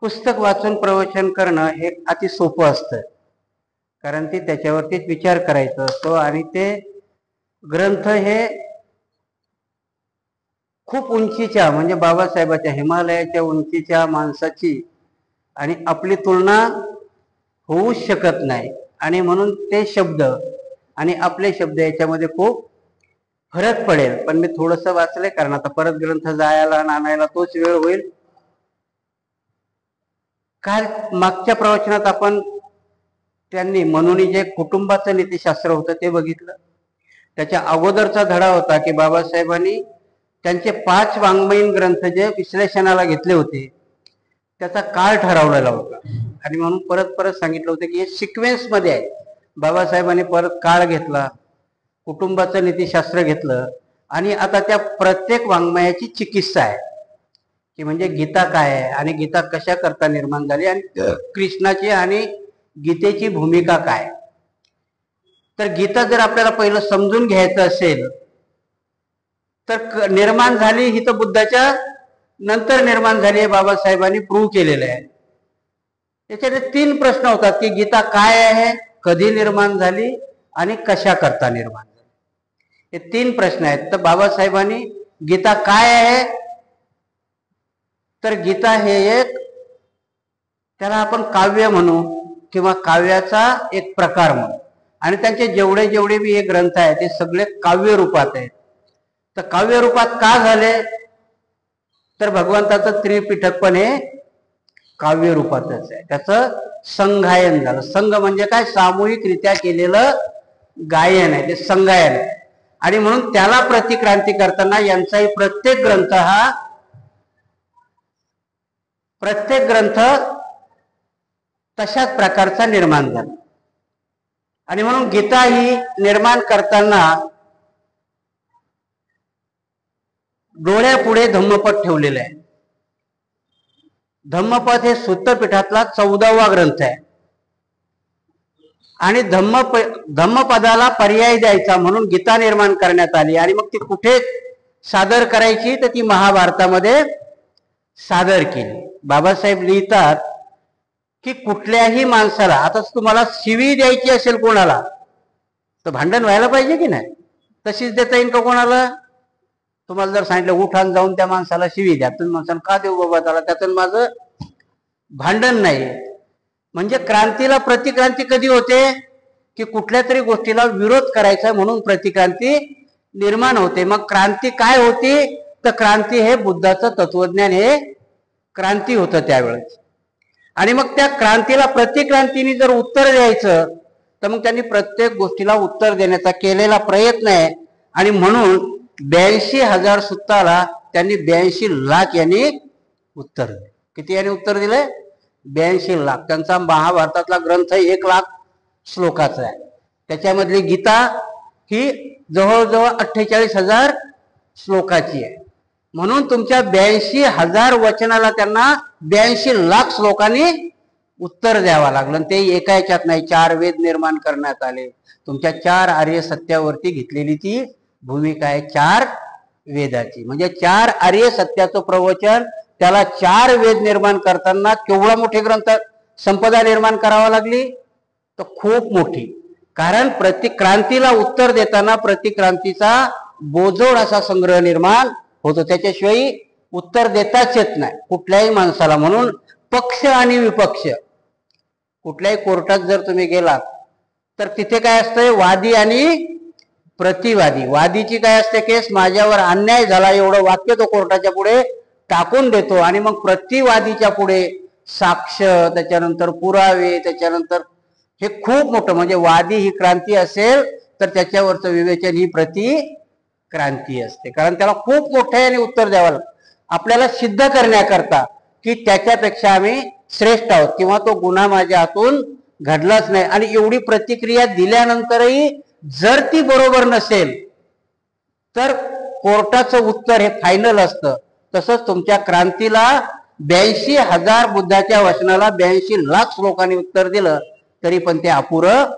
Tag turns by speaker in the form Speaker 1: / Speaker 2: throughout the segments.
Speaker 1: पुस्तक वाचून प्रवचन करणं हे अति सोपं असतं, कारण ते त्याच्यावरतीच विचार करायचा असतो आणि ते ग्रंथ हे खूप उंचीच्या म्हणजे बाबासाहेबाच्या हिमालयाच्या उंचीच्या माणसाची आणि आपली तुलना होऊच शकत नाही. आणि म्हणून ते शब्द आणि आपले शब्द याच्यामध्ये खूप फरक पडेल. पण मी थोडंसं वाचलंय, कारण आता परत ग्रंथ जायला आणि आणायला तोच वेळ होईल. काल मागच्या प्रवचनात आपण त्यांनी म्हणून जे कुटुंबाचं नीतिशास्त्र होतं ते बघितलं. त्याच्या अगोदरचा धडा होता की बाबासाहेबांनी त्यांचे 5 वाङ्मयीन ग्रंथ जे विश्लेषणाला घेतले होते त्याचा काळ ठरवलेला होता. आणि म्हणून परत परत सांगितलं होतं की हे सिक्वेन्स मध्ये आहे. बाबासाहेबांनी परत काळ घेतला, कुटुंबाचं नीतिशास्त्र घेतलं, आणि आता त्या प्रत्येक वाङ्मयाची चिकित्सा आहे की म्हणजे गीता काय आहे आणि गीता कशा करता निर्माण झाली आणि कृष्णाची आणि गीतेची भूमिका काय. तर गीता जर आपल्याला पहिलं समजून घ्यायचं असेल तर निर्माण झाली ही तर बुद्धाच्या नंतर निर्माण झाली हे बाबासाहेबांनी प्रूव्ह केलेलं आहे. त्याच्यात 3 प्रश्न होतात की गीता काय आहे, कधी निर्माण झाली आणि कशा करता निर्माण झाली. हे 3 प्रश्न आहेत. तर बाबासाहेबांनी गीता काय आहे, तर गीता हे एक, त्याला आपण काव्य म्हणू किंवा काव्याचा एक प्रकार म्हणू, आणि त्यांचे जेवढे जेवढे बी हे ग्रंथ आहेत ते सगळे काव्य रूपात आहेत. तर काव्य रूपात का झाले, तर भगवंताचं त्रिपिटक पण हे काव्य रूपातच आहे. त्याचं संगायन झालं. संघ म्हणजे काय, सामूहिकरित्या केलेलं गायन आहे, ते संगायन आहे. आणि म्हणून त्याला प्रतिक्रांती करताना यांचाही प्रत्येक ग्रंथ तशाच प्रकारचा निर्माण झाला. आणि म्हणून गीता ही निर्माण करताना डोळ्यापुढे धम्मपद ठेवलेलं आहे. धम्मपद हे सूत्रपीठातला 14वा ग्रंथ आहे. आणि धम्मपदाला पर्याय द्यायचा म्हणून गीता निर्माण करण्यात आली. आणि मग ती कुठे सादर करायची, तर ती महाभारतामध्ये सादर केली. बाबासाहेब लिहितात की कुठल्याही माणसाला, आता तुम्हाला शिवी द्यायची असेल कोणाला तर भांडण व्हायला पाहिजे की नाही, तशीच देता येईल का कोणाला. तुम्हाला जर सांगितलं उठान जाऊन त्या माणसाला शिवी द्या, तुम्ही माणसाला का देऊ बाबा त्याला, त्यातून माझं भांडण नाही. म्हणजे क्रांतीला प्रतिक्रांती कधी होते की कुठल्या तरी गोष्टीला विरोध करायचा म्हणून प्रतिक्रांती निर्माण होते. मग क्रांती काय होती, तर क्रांती हे बुद्धाचं तत्वज्ञान हे क्रांती होतं त्यावेळेस. आणि मग त्या क्रांतीला प्रतिक्रांतीने जर उत्तर द्यायचं तर मग त्यांनी प्रत्येक गोष्टीला उत्तर देण्याचा केलेला प्रयत्न आहे. आणि म्हणून 82,000 सुत्ताला त्यांनी 82 लाख यांनी उत्तर दिले. किती यांनी उत्तर दिले, 82 लाख. त्यांचा महाभारतातला ग्रंथ 1 लाख श्लोकाचा आहे. त्याच्यामधली गीता ही जवळजवळ 48,000 श्लोकाची आहे. म्हणून तुमच्या 82,000 वचनाला त्यांना 82 लाख श्लोकांनी उत्तर द्यावं लागलं. ते एका याच्यात नाही, 4 वेद निर्माण करण्यात आले. तुमच्या 4 आर्य सत्यावरती घेतलेली ती भूमिका आहे 4 वेदाची. म्हणजे 4 आर्य सत्याचं प्रवचन, त्याला 4 वेद निर्माण करताना केवढा मोठे ग्रंथ संपदा निर्माण करावा लागली, तर खूप मोठी. कारण प्रतिक्रांतीला उत्तर देताना प्रतिक्रांतीचा बोजोड असा संग्रह निर्माण होतो, त्याच्याशिवाय उत्तर देताच येत नाही कुठल्याही माणसाला. म्हणून पक्ष आणि विपक्ष, कुठल्याही कोर्टात जर तुम्ही गेलात तर तिथे काय असतंय, वादी आणि प्रतिवादी. वादीची काय असते केस, माझ्यावर अन्याय झाला एवढं वाक्य तो कोर्टाच्या पुढे टाकून देतो. आणि मग प्रतिवादीच्या पुढे साक्ष, त्याच्यानंतर पुरावे, त्याच्यानंतर हे खूप मोठं. म्हणजे वादी ही क्रांती असेल तर त्याच्यावरचं विवेचन ही प्रतिक्रांती असते. कारण त्याला खूप मोठ्याने उत्तर द्यावं लागतं आपल्याला सिद्ध करण्याकरता की त्याच्यापेक्षा आम्ही श्रेष्ठ आहोत किंवा तो गुन्हा माझ्या हातून घडलाच नाही. आणि एवढी प्रतिक्रिया दिल्यानंतरही जर ती बरोबर नसेल तर कोर्टाचं उत्तर हे फायनल असतं. तसंच तुमच्या क्रांतीला 82,000 बुद्धाच्या वचनाला 82 लाख श्लोकांनी उत्तर दिलं तरी पण ते अपुरं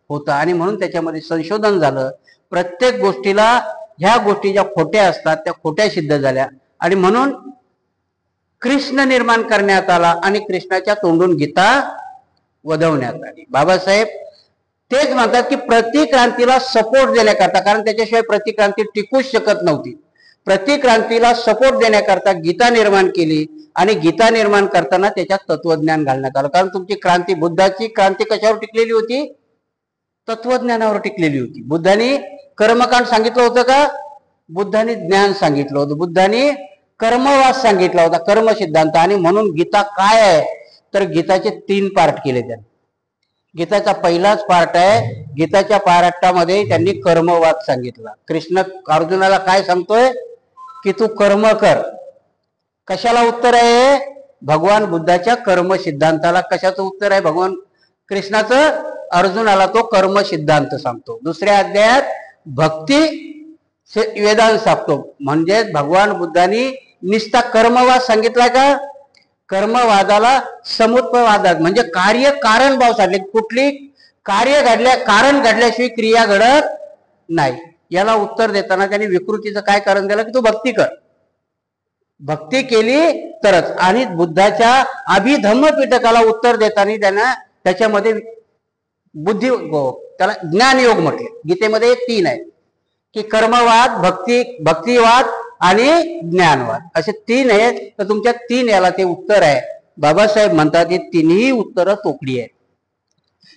Speaker 1: होतं. आणि म्हणून त्याच्यामध्ये संशोधन झालं. प्रत्येक गोष्टीला ह्या गोष्टी ज्या खोट्या असतात त्या खोट्या सिद्ध झाल्या. आणि म्हणून कृष्ण निर्माण करण्यात आला आणि कृष्णाच्या तोंडून गीता वधवण्यात आली. बाबासाहेब तेच म्हणतात की प्रतिक्रांतीला सपोर्ट देण्याकरता, कारण त्याच्याशिवाय प्रतिक्रांती टिकूच शकत नव्हती, प्रतिक्रांतीला सपोर्ट देण्याकरता गीता निर्माण केली आणि गीता निर्माण करताना त्याच्यात तत्वज्ञान घालण्यात आलं. कारण तुमची क्रांती, बुद्धाची क्रांती कशावर टिकलेली होती? तत्वज्ञानावर टिकलेली होती. बुद्धांनी कर्मकांड सांगितलं होतं का? बुद्धांनी ज्ञान सांगितलं होतं. बुद्धांनी कर्मवाद सांगितला होता, कर्म सिद्धांत. आणि म्हणून गीता काय आहे तर गीताचे 3 पार्ट केले त्यांनी. गीताचा पहिलाच पार्ट आहे, गीताच्या पार्टामध्ये त्यांनी कर्मवाद सांगितला. कृष्ण अर्जुनाला काय सांगतोय की तू कर्म कर. कशाला उत्तर आहे? भगवान बुद्धाच्या कर्म सिद्धांताला. कशाचं उत्तर आहे भगवान कृष्णाचं? अर्जुनाला तो कर्म सिद्धांत सांगतो. दुसऱ्या अध्यायात भक्ती वेदांत सांगतो. म्हणजे भगवान बुद्धांनी निस्ता कर्मवाद सांगितलाय का? कर्मवादाला समुत्पवादात म्हणजे कार्य कारण भाव साधले. कुठली कारण घडल्याशिवाय क्रिया घडत नाही. याला उत्तर देताना त्यांनी विकृतीचं काय कारण दिलं की तू भक्ती कर, भक्ती केली तरच. आणि बुद्धाच्या अभिधम्म पिटकाला उत्तर देताना त्यांना त्याच्यामध्ये बुद्धी, त्याला ज्ञानयोग म्हटले. गीतेमध्ये 3 आहे की कर्मवाद, भक्तिवाद आणि ज्ञानवाद, असे 3 आहेत. तर तुमच्या 3 याला ते उत्तर आहे. बाबासाहेब म्हणतात हे 3ही उत्तरं तोकडी आहेत.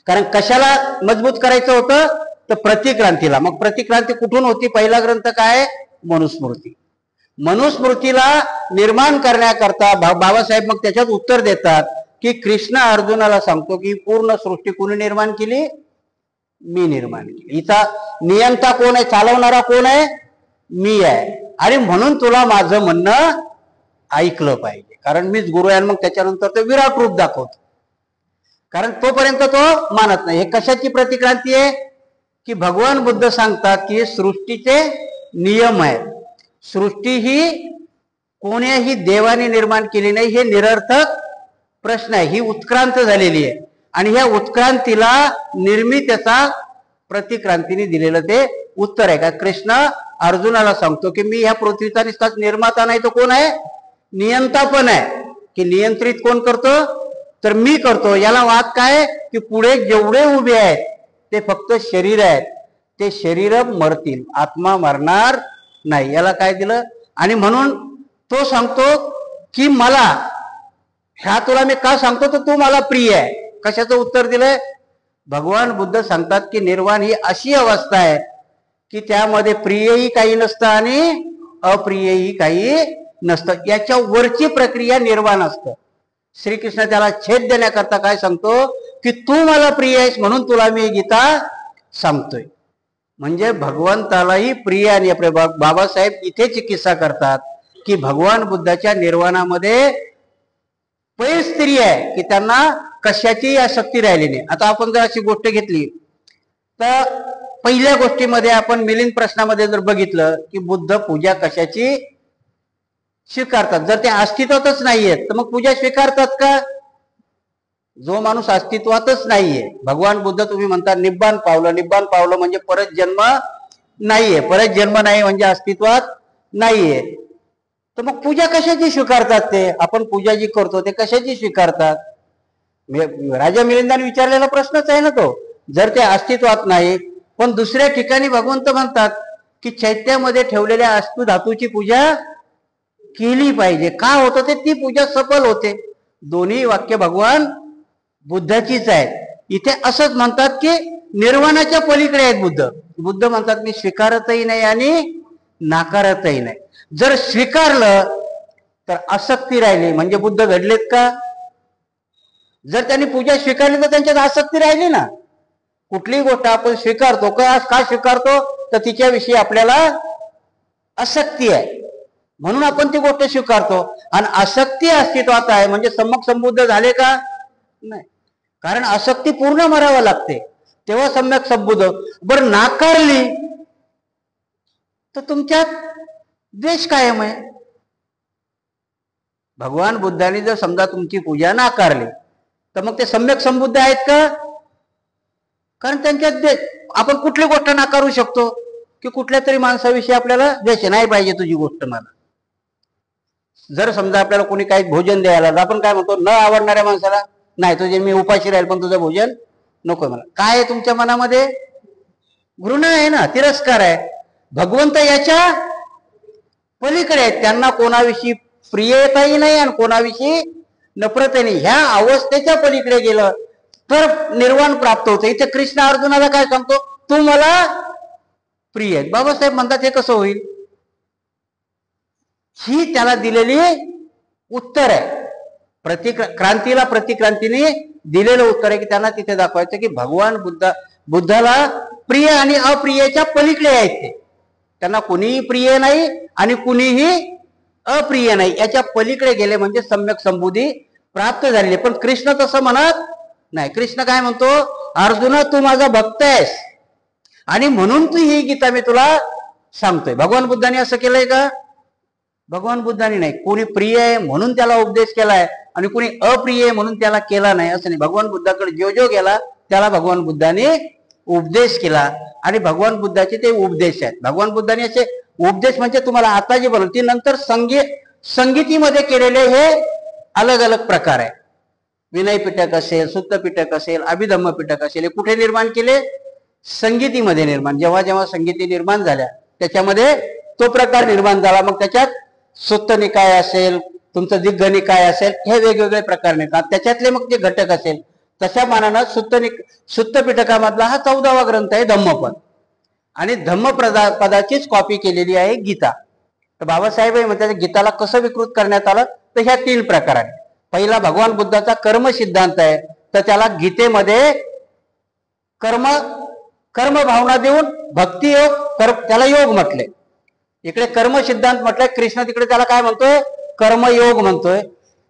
Speaker 1: कारण कशाला मजबूत करायचं होतं तर प्रतिक्रांतीला. मग प्रतिक्रांती कुठून होती? पहिला ग्रंथ काय? मनुस्मृती. मनुस्मृतीला निर्माण करण्याकरता बाबासाहेब मग त्याच्यात उत्तर देतात की कृष्ण अर्जुनाला सांगतो की पूर्ण सृष्टी कोणी निर्माण केली? मी निर्माण केली. हिचा नियंता कोण आहे? चालवणारा कोण आहे? मी आहे. आणि म्हणून तुला माझं म्हणणं ऐकलं पाहिजे, कारण मीच गुरु आहे. मग त्याच्यानंतर ते विराट रूप दाखवतो, कारण तोपर्यंत तो मानत नाही. हे कशाची प्रतिक्रांती आहे की भगवान बुद्ध सांगतात की सृष्टीचे नियम आहेत. सृष्टी ही कोण्याही देवाने निर्माण केली नाही, हे निरर्थक प्रश्न आहे. ही उत्क्रांत झालेली आहे आणि ह्या उत्क्रांतीला निर्मितीचा प्रतिक्रांतीने दिलेलं ते उत्तर आहे. का कृष्ण अर्जुनाला सांगतो की मी ह्या पृथ्वीचा नुसताच निर्माता नाही, तो कोण आहे? नियंता पण आहे. की नियंत्रित कोण करतो तर मी करतो. याला वाद काय की पुढे जेवढे उभे आहेत ते फक्त शरीर आहेत, ते शरीर मरतील, आत्मा मरणार नाही. याला काय दिलं? आणि म्हणून तो सांगतो की मला ह्या तुला मी का सांगतो तर तू मला प्रिय आहे. कशाचं उत्तर दिलंय? भगवान बुद्ध सांगतात की निर्वाण ही अशी अवस्था आहे की त्यामध्ये प्रियही काही नसतं आणि अप्रियही काही नसतं. याच्या वरची प्रक्रिया निर्वाण असतं. श्रीकृष्ण त्याला छेद देण्याकरता काय सांगतो की तू मला प्रिय आहेस म्हणून तुला मी गीता सांगतोय. म्हणजे भगवंतालाही प्रिय. आणि आपले बाबासाहेब इथे चिकित्सा करतात की भगवान बुद्धाच्या निर्वाणामध्ये परिस्थिती आहे की त्यांना कशाची आसक्ती राहिली नाही. आता आपण जर अशी गोष्ट घेतली तर पहिल्या गोष्टीमध्ये आपण मिलिंद प्रश्नामध्ये जर बघितलं की बुद्ध पूजा कशाची स्वीकारतात. जर ते अस्तित्वातच नाहीयेत तर मग पूजा स्वीकारतात का? जो माणूस अस्तित्वातच नाहीये, भगवान बुद्ध तुम्ही म्हणता निब्बान पावलं. निब्बान पावलं म्हणजे परत जन्म नाहीये. परत जन्म नाही म्हणजे अस्तित्वात नाहीये. तर मग पूजा कशाची स्वीकारतात? ते आपण पूजा जी करतो ते कशाची स्वीकारतात? राजा मिलिंदाने विचारलेला प्रश्नच आहे ना तो. जर ते अस्तित्वात नाही पण दुसऱ्या ठिकाणी भगवंत म्हणतात की चैत्यामध्ये ठेवलेल्या अस्तु धातूची पूजा केली पाहिजे. का होतं ते? ती पूजा सफल होते. दोन्ही वाक्य भगवान बुद्धाचीच आहेत. इथे असंच म्हणतात की निर्वाणाच्या पलीकडे आहेत बुद्ध. बुद्ध म्हणतात मी स्वीकारतही नाही आणि नाकारतही नाही. जर स्वीकारलं तर आसक्ती राहिली म्हणजे बुद्ध घडलेत का? जर त्यांनी पूजा स्वीकारली तर त्यांच्यात आसक्ती राहिली ना. कुठलीही गोष्ट आपण स्वीकारतो का स्वीकारतो तर तिच्याविषयी आपल्याला आसक्ती आहे म्हणून आपण ती गोष्ट स्वीकारतो. आणि आसक्ती अस्तित्वात आहे म्हणजे सम्यक संबुद्ध झाले का? नाही. कारण आसक्ती पूर्ण मरावं लागते तेव्हा सम्यक संबुद्ध. बरं नाकारली तर तुमच्यात द्वेष कायम आहे. भगवान बुद्धांनी जर समजा तुमची पूजा नाकारली तर मग ते सम्यक संबुद्ध आहेत का? कारण त्यांच्यात आपण कुठली गोष्ट नाकारू शकतो की कुठल्या तरी माणसाविषयी आपल्याला द्वेष नाही पाहिजे तुझी गोष्ट मला. जर समजा आपल्याला कोणी काही भोजन द्यायला, आपण काय म्हणतो, न आवडणाऱ्या माणसाला नाही तुझे मी उपाशी राहील पण तुझं भोजन नको मला. काय आहे तुमच्या मनामध्ये? घृणा आहे ना, तिरस्कार आहे. भगवंत याच्या पलीकडे आहेत, त्यांना कोणाविषयी प्रियताही नाही आणि कोणाविषयी नफरतही नाही. ह्या अवस्थेच्या पलीकडे गेलं तर निर्वाण प्राप्त होतं. इथे कृष्ण अर्जुनाला काय सांगतो, तू मला प्रिय आहे. बाबासाहेब म्हणतात हे कसं होईल? ही त्याला दिलेली उत्तर आहे. क्रांतीला प्रतिक्रांतीने दिलेलं उत्तर आहे की त्यांना तिथे दाखवायचं की भगवान बुद्धाला प्रिय आणि अप्रियच्या पलीकडे आहेत ते. त्यांना कुणीही प्रिय नाही आणि कुणीही अप्रिय नाही, याच्या पलीकडे गेले म्हणजे सम्यक संबुद्धी प्राप्त झालेली. पण कृष्ण तसं म्हणत नाही. कृष्ण काय म्हणतो, अर्जुना तू माझा भक्त आहेस आणि म्हणून तू ही गीता मी तुला सांगतोय. भगवान बुद्धाने असं केलंय का? भगवान बुद्धाने नाही. कोणी प्रिय आहे म्हणून त्याला उपदेश केलाय आणि कोणी अप्रिय आहे म्हणून त्याला केला नाही असं नाही. भगवान बुद्धाकडे जो गेला त्याला भगवान बुद्धाने उपदेश केला आणि भगवान बुद्धाचे ते उपदेश आहेत. भगवान बुद्धाने असे उपदेश म्हणजे तुम्हाला आता जे बोलतो, ती नंतर संगीतीमध्ये केलेले हे अलग अलग प्रकार आहे. विनय पिटक असेल, सुत्त पिटक असेल, अभिधम्म पिटक असेल, हे कुठे निर्माण केले? संगीतीमध्ये निर्माण. जेव्हा जेव्हा संगीती निर्माण झाल्या त्याच्यामध्ये तो प्रकार निर्माण झाला. मग त्याच्यात सुत्त निकाय असेल, तुमचं दिग्ग निकाय असेल, हे वेगवेगळे प्रकार निघतात. त्याच्यातले मग जे घटक असेल तशा मानानं सुत्त पिटकामधला हा 14वा ग्रंथ आहे धम्मपद आणि धम्मपदाचीच कॉपी केलेली आहे गीता. तर बाबासाहेब म्हणतात गीताला कसं विकृत करण्यात आलं, तर ह्या 3 प्रकार आहेत. पहिला भगवान बुद्धाचा कर्म सिद्धांत आहे, तर त्याला गीतेमध्ये कर्म भावना देऊन भक्ती योग त्याला योग म्हटले. इकडे कर्म सिद्धांत म्हटलंय, कृष्ण तिकडे त्याला काय म्हणतोय, कर्मयोग म्हणतोय.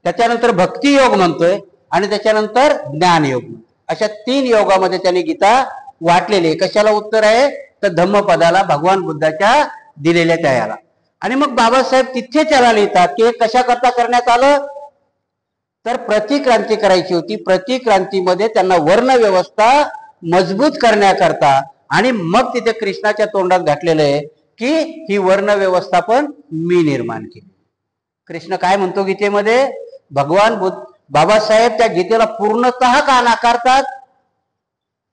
Speaker 1: त्याच्यानंतर भक्ती योग म्हणतोय आणि त्याच्यानंतर ज्ञानयोग. अशा 3 योगामध्ये त्यांनी गीता वाटलेली आहे. कशाला उत्तर आहे, तर धम्मपदाला, भगवान बुद्धाच्या दिलेल्या त्याला. आणि मग बाबासाहेब तिथे त्याला लिहितात की कशा करता करण्यात आलं, तर प्रतिक्रांती करायची होती. प्रतिक्रांतीमध्ये त्यांना वर्ण व्यवस्था मजबूत करण्याकरता आणि मग तिथे कृष्णाच्या तोंडात घातलेलं आहे की ही वर्ण व्यवस्था पण मी निर्माण केली. कृष्ण काय म्हणतो गीतेमध्ये, बाबासाहेब त्या गीतेला पूर्णतः का नाकारतात?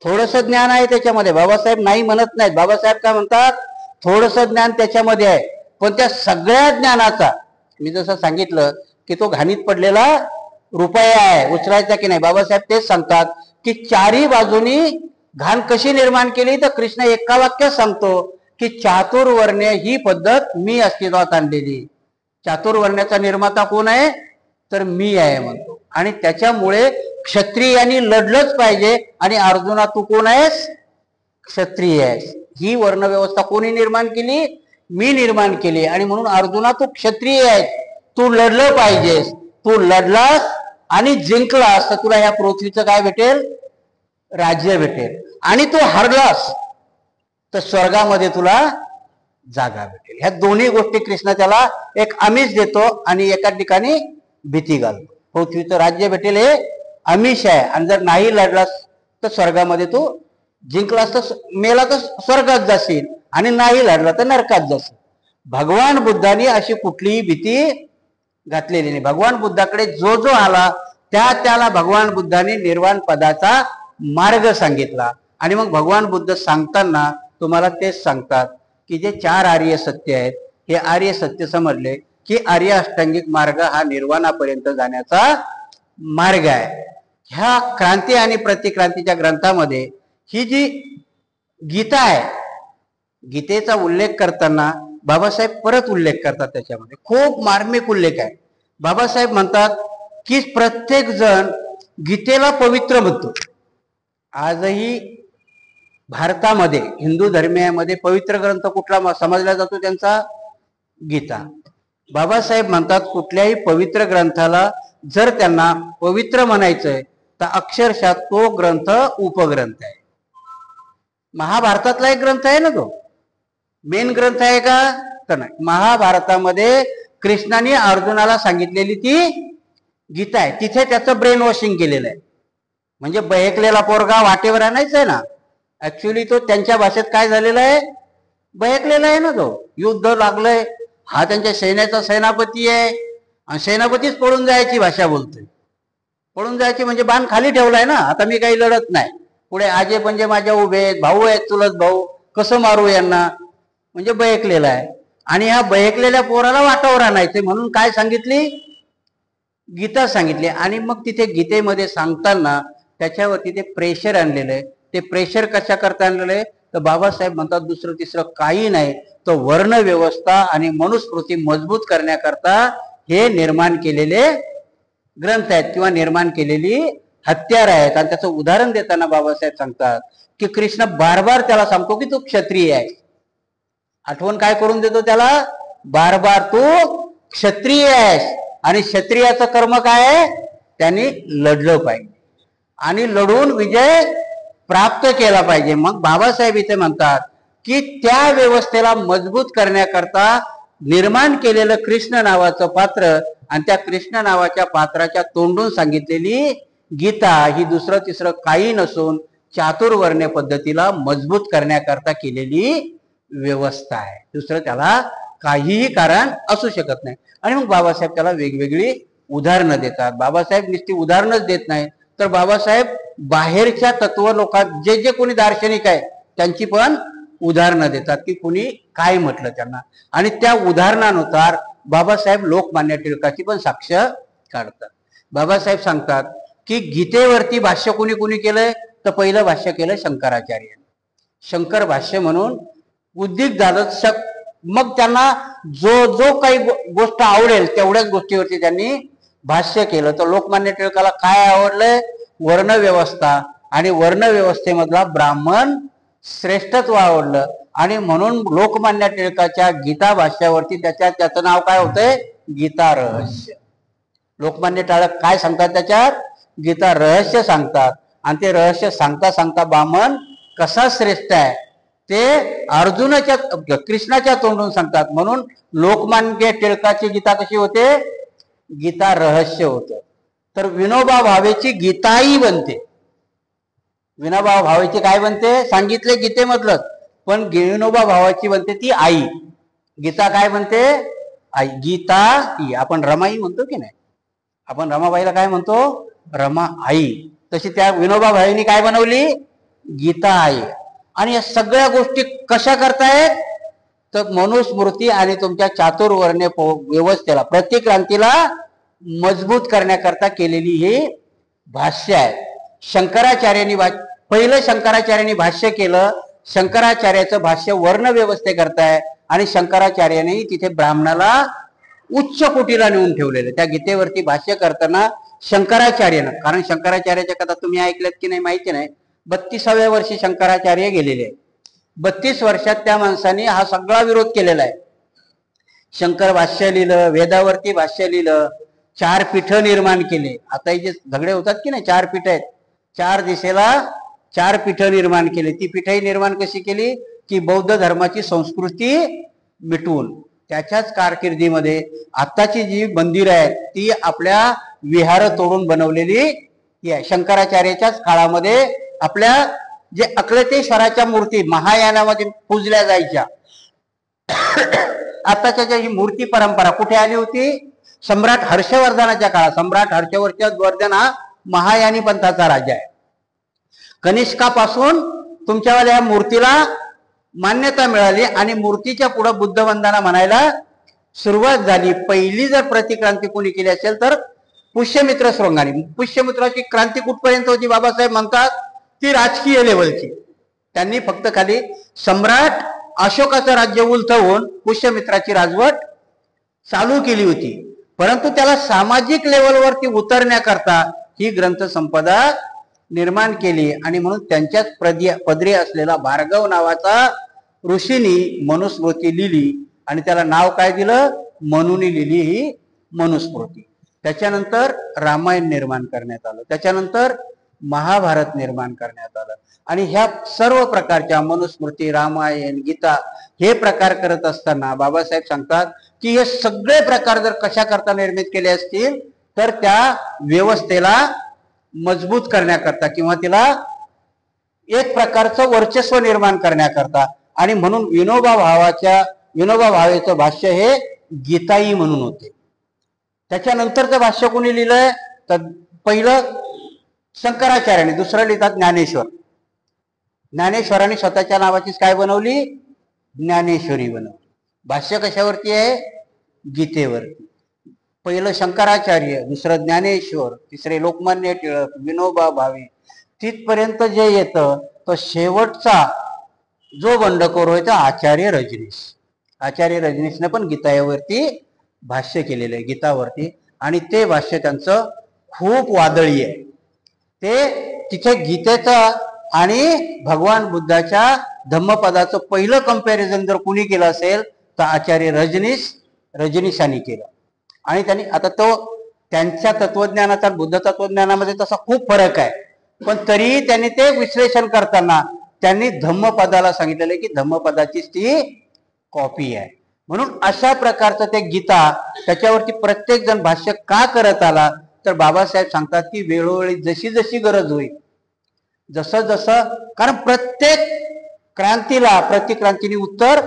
Speaker 1: थोडस ज्ञान आहे त्याच्यामध्ये, बाबासाहेब नाही म्हणत नाहीत. बाबासाहेब काय म्हणतात, थोडस ज्ञान त्याच्यामध्ये आहे, पण त्या सगळ्या ज्ञानाचा, मी जसं सांगितलं की तो घाणीत पडलेला रुपया आहे, उचलायचा की नाही. बाबासाहेब तेच सांगतात की 4ही बाजूनी घाण कशी निर्माण केली, तर कृष्ण एका वाक्यात सांगतो की चातुर्वर्ण्य ही पद्धत मी अस्तित्वात आणलेली. चातुर्वर्ण्याचा निर्माता कोण आहे, तर मी आहे म्हणतो. आणि त्याच्यामुळे क्षत्रियांनी लढलंच पाहिजे. आणि अर्जुना तू कोण आहेस, क्षत्रिय आहेस. ही वर्णव्यवस्था कोणी निर्माण केली, मी निर्माण केली. आणि म्हणून अर्जुना तू क्षत्रिय आहेस, तू लढलं पाहिजेस. तू लढलास आणि जिंकलास तर तुला ह्या पृथ्वीचं काय भेटेल, राज्य भेटेल. आणि तू हरलास तर स्वर्गामध्ये तुला जागा भेटेल. ह्या दोन्ही गोष्टी कृष्ण त्याला एक आमिष देतो आणि एका ठिकाणी भीती घालतो. पृथ्वीचं राज्य भेटेल हे आमिष आहे, आणि जर नाही लढलास तर स्वर्गामध्ये तू जिंकलास तर मेला तर स्वर्गात जाशील आणि नाही लढला तर नरकात जाशील. भगवान बुद्धांनी अशी कुठलीही भीती घातलेली नाही. भगवान बुद्धाकडे जो आला त्याला भगवान बुद्धांनी निर्वाण पदाचा मार्ग सांगितला. आणि मग भगवान बुद्ध सांगताना तुम्हाला तेच सांगतात की जे 4 आर्य सत्य आहेत, हे आर्य सत्य समजले की आर्य अष्टांगिक मार्ग हा निर्वाणापर्यंत जाण्याचा मार्ग आहे. ह्या क्रांती आणि प्रतिक्रांतीच्या ग्रंथामध्ये ही जी गीता आहे, गीतेचा उल्लेख करताना बाबासाहेब परत उल्लेख करतात. त्याच्यामध्ये खूप मार्मिक उल्लेख आहे. बाबासाहेब म्हणतात की प्रत्येक जण गीतेला पवित्र म्हणतो. आजही भारतामध्ये हिंदू धर्मियामध्ये पवित्र ग्रंथ कुठला समजला जातो, त्यांचा गीता. बाबासाहेब म्हणतात कुठल्याही पवित्र ग्रंथाला जर त्यांना पवित्र म्हणायचंय तर अक्षरशः तो ग्रंथ उपग्रंथ आहे. महाभारतातला एक ग्रंथ आहे ना, तो मेन ग्रंथ आहे का, तर नाही. महाभारतामध्ये कृष्णाने अर्जुनाला सांगितलेली ती गीता आहे. तिथे त्याचं ब्रेन वॉशिंग केलेलं आहे. म्हणजे बहेकलेला पोरगा वाटेवर आणायचा आहे ना, ऍक्च्युली तो त्यांच्या भाषेत काय झालेला आहे, बहेकलेला आहे ना. तो युद्ध लागलंय, हा त्यांच्या सैन्याचा सेनापती आहे आणि सेनापतीच पळून जायची भाषा बोलतोय. पळून जायची म्हणजे बाण खाली ठेवलाय ना, आता मी काही लढत नाही, पुढे आजे म्हणजे माझ्या उभे आहेत, भाऊ आहेत, चुलत भाऊ, कसं मारू यांना, म्हणजे बयकलेला आहे. आणि ह्या बयकलेल्या पोराला वाटावर आणायचे म्हणून काय सांगितली, गीता सांगितली. आणि मग तिथे गीतेमध्ये सांगताना त्याच्यावरती ते प्रेशर आणलेलं आहे. ते प्रेशर कशा करता आणलेलं आहे, तर बाबासाहेब म्हणतात दुसरं तिसरं काही नाही, तर वर्ण व्यवस्था आणि मनुस्मृती मजबूत करण्याकरता हे निर्माण केलेले ग्रंथ आहेत किंवा निर्माण केलेली हत्यार आहेत. आणि त्याचं उदाहरण देताना बाबासाहेब सांगतात की कृष्ण बार बार त्याला सांगतो की तू क्षत्रिय आहे. आठवण काय करून देतो त्याला, बार बार तू क्षत्रिय आहेस आणि क्षत्रियाचं कर्म काय आहे, त्यांनी लढलं पाहिजे आणि लढून विजय प्राप्त केला पाहिजे. मग बाबासाहेब इथे म्हणतात की त्या व्यवस्थेला मजबूत करण्याकरता निर्माण केलेलं कृष्ण नावाचं पात्र आणि त्या कृष्ण नावाच्या पात्राच्या तोंडून सांगितलेली गीता ही दुसरं तिसरं काही नसून चातुर्वर्ण्य पद्धतीला मजबूत करण्याकरता केलेली व्यवस्था आहे. दुसरं त्याला काहीही कारण असू शकत नाही. आणि मग बाबासाहेब त्याला वेगवेगळी उदाहरणं देतात. बाबासाहेब नुसती उदाहरणच देत नाही, तर बाबासाहेब बाहेरच्या तत्व लोकांना जे जे कोणी दार्शनिक आहे त्यांची पण उदाहरणं देतात की कुणी काय म्हटलं त्यांना. आणि त्या उदाहरणानुसार बाबासाहेब लोकमान्य टिळकाची पण साक्ष काढतात. बाबासाहेब सांगतात की गीतेवरती भाष्य कुणी कुणी केलंय, तर पहिलं भाष्य केलं शंकराचार्यांनी. शंकर भाष्य म्हणून उद्दिक झालं. मग त्यांना जो जो काही गोष्ट आवडेल तेवढ्याच गोष्टीवरती त्यांनी भाष्य केलं. तर लोकमान्य टिळकाला काय आवडलंय, वर्णव्यवस्था आणि वर्णव्यवस्थेमधला ब्राह्मण श्रेष्ठत्व आवडलं. आणि म्हणून लोकमान्य टिळकाच्या गीता भाष्यावरती त्याचं नाव काय होतंय, गीता रहस्य. लोकमान्य टिळक काय सांगतात त्याच्यात, गीता रहस्य सांगतात. आणि ते रहस्य सांगता सांगता ब्राह्मण कसा श्रेष्ठ आहे ते अर्जुनाच्या कृष्णाच्या तोंडून सांगतात. म्हणून लोकमान्य टिळकाची गीता कशी होते, गीता रहस्य होतं. तर विनोबा भावेची गीताही बनते. विनोबा भावेची काय बनते, सांगितले गीतेमधलंच, पण विनोबा भावाची बनते ती आई. गीता काय बनते, आई. गीता ही आपण रमाई म्हणतो की नाही, आपण रमाबाईला काय म्हणतो, रमा आई. तशी त्या विनोबा भावेनी काय बनवली, गीता आई. आणि या सगळ्या गोष्टी कशा करतायत, तर मनुस्मृती आणि तुमच्या चातुर्वर्ण्य व्यवस्थेला प्रतिक्रांतीला मजबूत करण्याकरता केलेली ही भाष्य आहे. शंकराचार्यांनी पहिलं शंकराचार्यांनी भाष्य केलं. शंकराचार्याचं भाष्य वर्ण व्यवस्थे करताय आणि शंकराचार्याने तिथे ब्राह्मणाला उच्च कोटीला नेऊन ठेवलेलं. त्या गीतेवरती भाष्य करताना शंकराचार्यानं, कारण शंकराचार्याच्या कथा तुम्ही ऐकल्यात की नाही माहिती नाही, 32व्या वर्षी शंकराचार्य गेलेले आहे. 32 वर्षात त्या माणसाने हा सगळा विरोध केलेला आहे. शंकर भाष्य लिहिलं, वेदावरती भाष्य लिहिलं, 4 पीठ निर्माण केले. आता जे झगडे होतात की नाही, 4 पीठ आहेत, 4 दिशेला 4 पीठ निर्माण केले. ती पीठही निर्माण कशी केली की बौद्ध धर्माची संस्कृती मिटवून त्याच्याच कारकिर्दीमध्ये आत्ताची जी मंदिरं आहेत ती आपल्या विहार तोडून बनवलेली आहे. शंकराचार्याच्याच काळामध्ये आपल्या जे अक्लेतेश्वराच्या मूर्ती महायानामध्ये पूजल्या जायच्या, आताच्या ज्या ही मूर्ती परंपरा कुठे आली होती, सम्राट हर्षवर्धनाच्या काळात. सम्राट हर्षवर्धन हा महायानी पंथाचा राजा आहे. कनिष्कापासून तुमच्यावाल्या या मूर्तीला मान्यता मिळाली आणि मूर्तीच्या पुढे बुद्ध वंदना म्हणायला सुरुवात झाली. पहिली जर प्रतिक्रांती कोणी केली असेल तर पुष्यमित्र शृंगारी. पुष्यमित्राची क्रांती कुठपर्यंत होती, बाबासाहेब म्हणतात ती राजकीय लेवलची. त्यांनी फक्त खाली सम्राट अशोकाचं राज्य उलथवून पुष्यमित्राची राजवट चालू केली होती, परंतु त्याला सामाजिक लेवलवरती उतरण्याकरता ही ग्रंथ संपदा निर्माण केली. आणि म्हणून त्यांच्याच पदरी असलेला भार्गव नावाचा ऋषींनी मनुस्मृती लिहिली आणि त्याला नाव काय दिलं, मनुनी लिहिली ही मनुस्मृती. त्याच्यानंतर रामायण निर्माण करण्यात आलं, त्याच्यानंतर महाभारत निर्माण करण्यात आलं. आणि ह्या सर्व प्रकारच्या मनुस्मृती, रामायण, गीता हे प्रकार करत असताना बाबासाहेब सांगतात की हे सगळे प्रकार जर कशा करता निर्मित केले असतील तर त्या व्यवस्थेला मजबूत करण्याकरता किंवा तिला एक प्रकारचं वर्चस्व निर्माण करण्याकरता. आणि म्हणून विनोबा भावेचं भाष्य हे गीताई म्हणून होते. त्याच्यानंतरचं भाष्य कोणी लिहिलंय तर पहिलं शंकराचार्याने, दुसरं लिहितात ज्ञानेश्वर. ज्ञानेश्वरांनी स्वतःच्या नावाचीच काय बनवली, ज्ञानेश्वरी बनवली. भाष्य कशावरती आहे, गीतेवरती. पहिलं शंकराचार्य, दुसरं ज्ञानेश्वर, तिसरे लोकमान्य टिळक, विनोबा भावे. तिथपर्यंत जे येतं तो शेवटचा जो बंडखोर होता आचार्य रजनीश. आचार्य रजनीशने पण गीतावरती भाष्य केलेलं आहे, गीतावरती. आणि ते भाष्य त्यांचं खूप वादळी आहे. ते तिथे गीतेचं आणि भगवान बुद्धाच्या धम्मपदाचं पहिलं कंपॅरिझन जर कुणी केलं असेल तर आचार्य रजनीशांनी केलं. आणि त्यांनी आता तो त्यांच्या तत्वज्ञानाचा बुद्ध तत्वज्ञानामध्ये तसा खूप फरक आहे, पण तरी त्यांनी ते विश्लेषण करताना त्यांनी धम्मपदाला सांगितलेलं की धम्मपदाचीच ती कॉपी आहे. म्हणून अशा प्रकारचं ते गीता, त्याच्यावरती प्रत्येक जण भाष्य का करत आला तर बाबासाहेब सांगतात की वेळोवेळी जशी जशी गरज होईल, जसं जसं, कारण प्रत्येक क्रांतीला प्रतिक्रांतीने उत्तर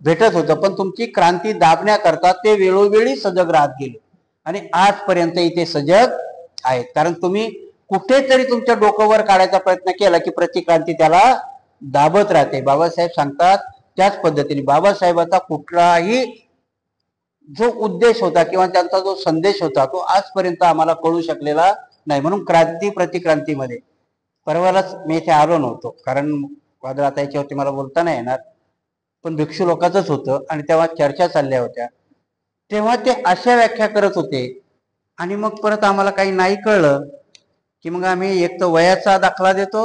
Speaker 1: भेटत होतं, पण तुमची क्रांती दाबण्याकरता ते वेळोवेळी सजग राहत गेले आणि आजपर्यंत इथे सजग आहेत. कारण तुम्ही कुठेतरी तुमच्या डोकंवर काढायचा प्रयत्न केला की प्रतिक्रांती त्याला दाबत राहते. बाबासाहेब सांगतात त्याच पद्धतीने बाबासाहेबाचा कुठलाही जो उद्देश होता किंवा त्यांचा जो संदेश होता तो आजपर्यंत आम्हाला कळू शकलेला नाही. म्हणून क्रांती प्रतिक्रांतीमध्ये परवालाच मी इथे आलो नव्हतो, कारण वादळ आता याच्यावरती मला बोलता नाही येणार, पण भिक्षू लोकांचंच होतं आणि तेव्हा चर्चा चालल्या होत्या. तेव्हा ते अशा व्याख्या करत होते आणि मग परत आम्हाला काही नाही कळलं की मग आम्ही एक तर वयाचा दाखला देतो,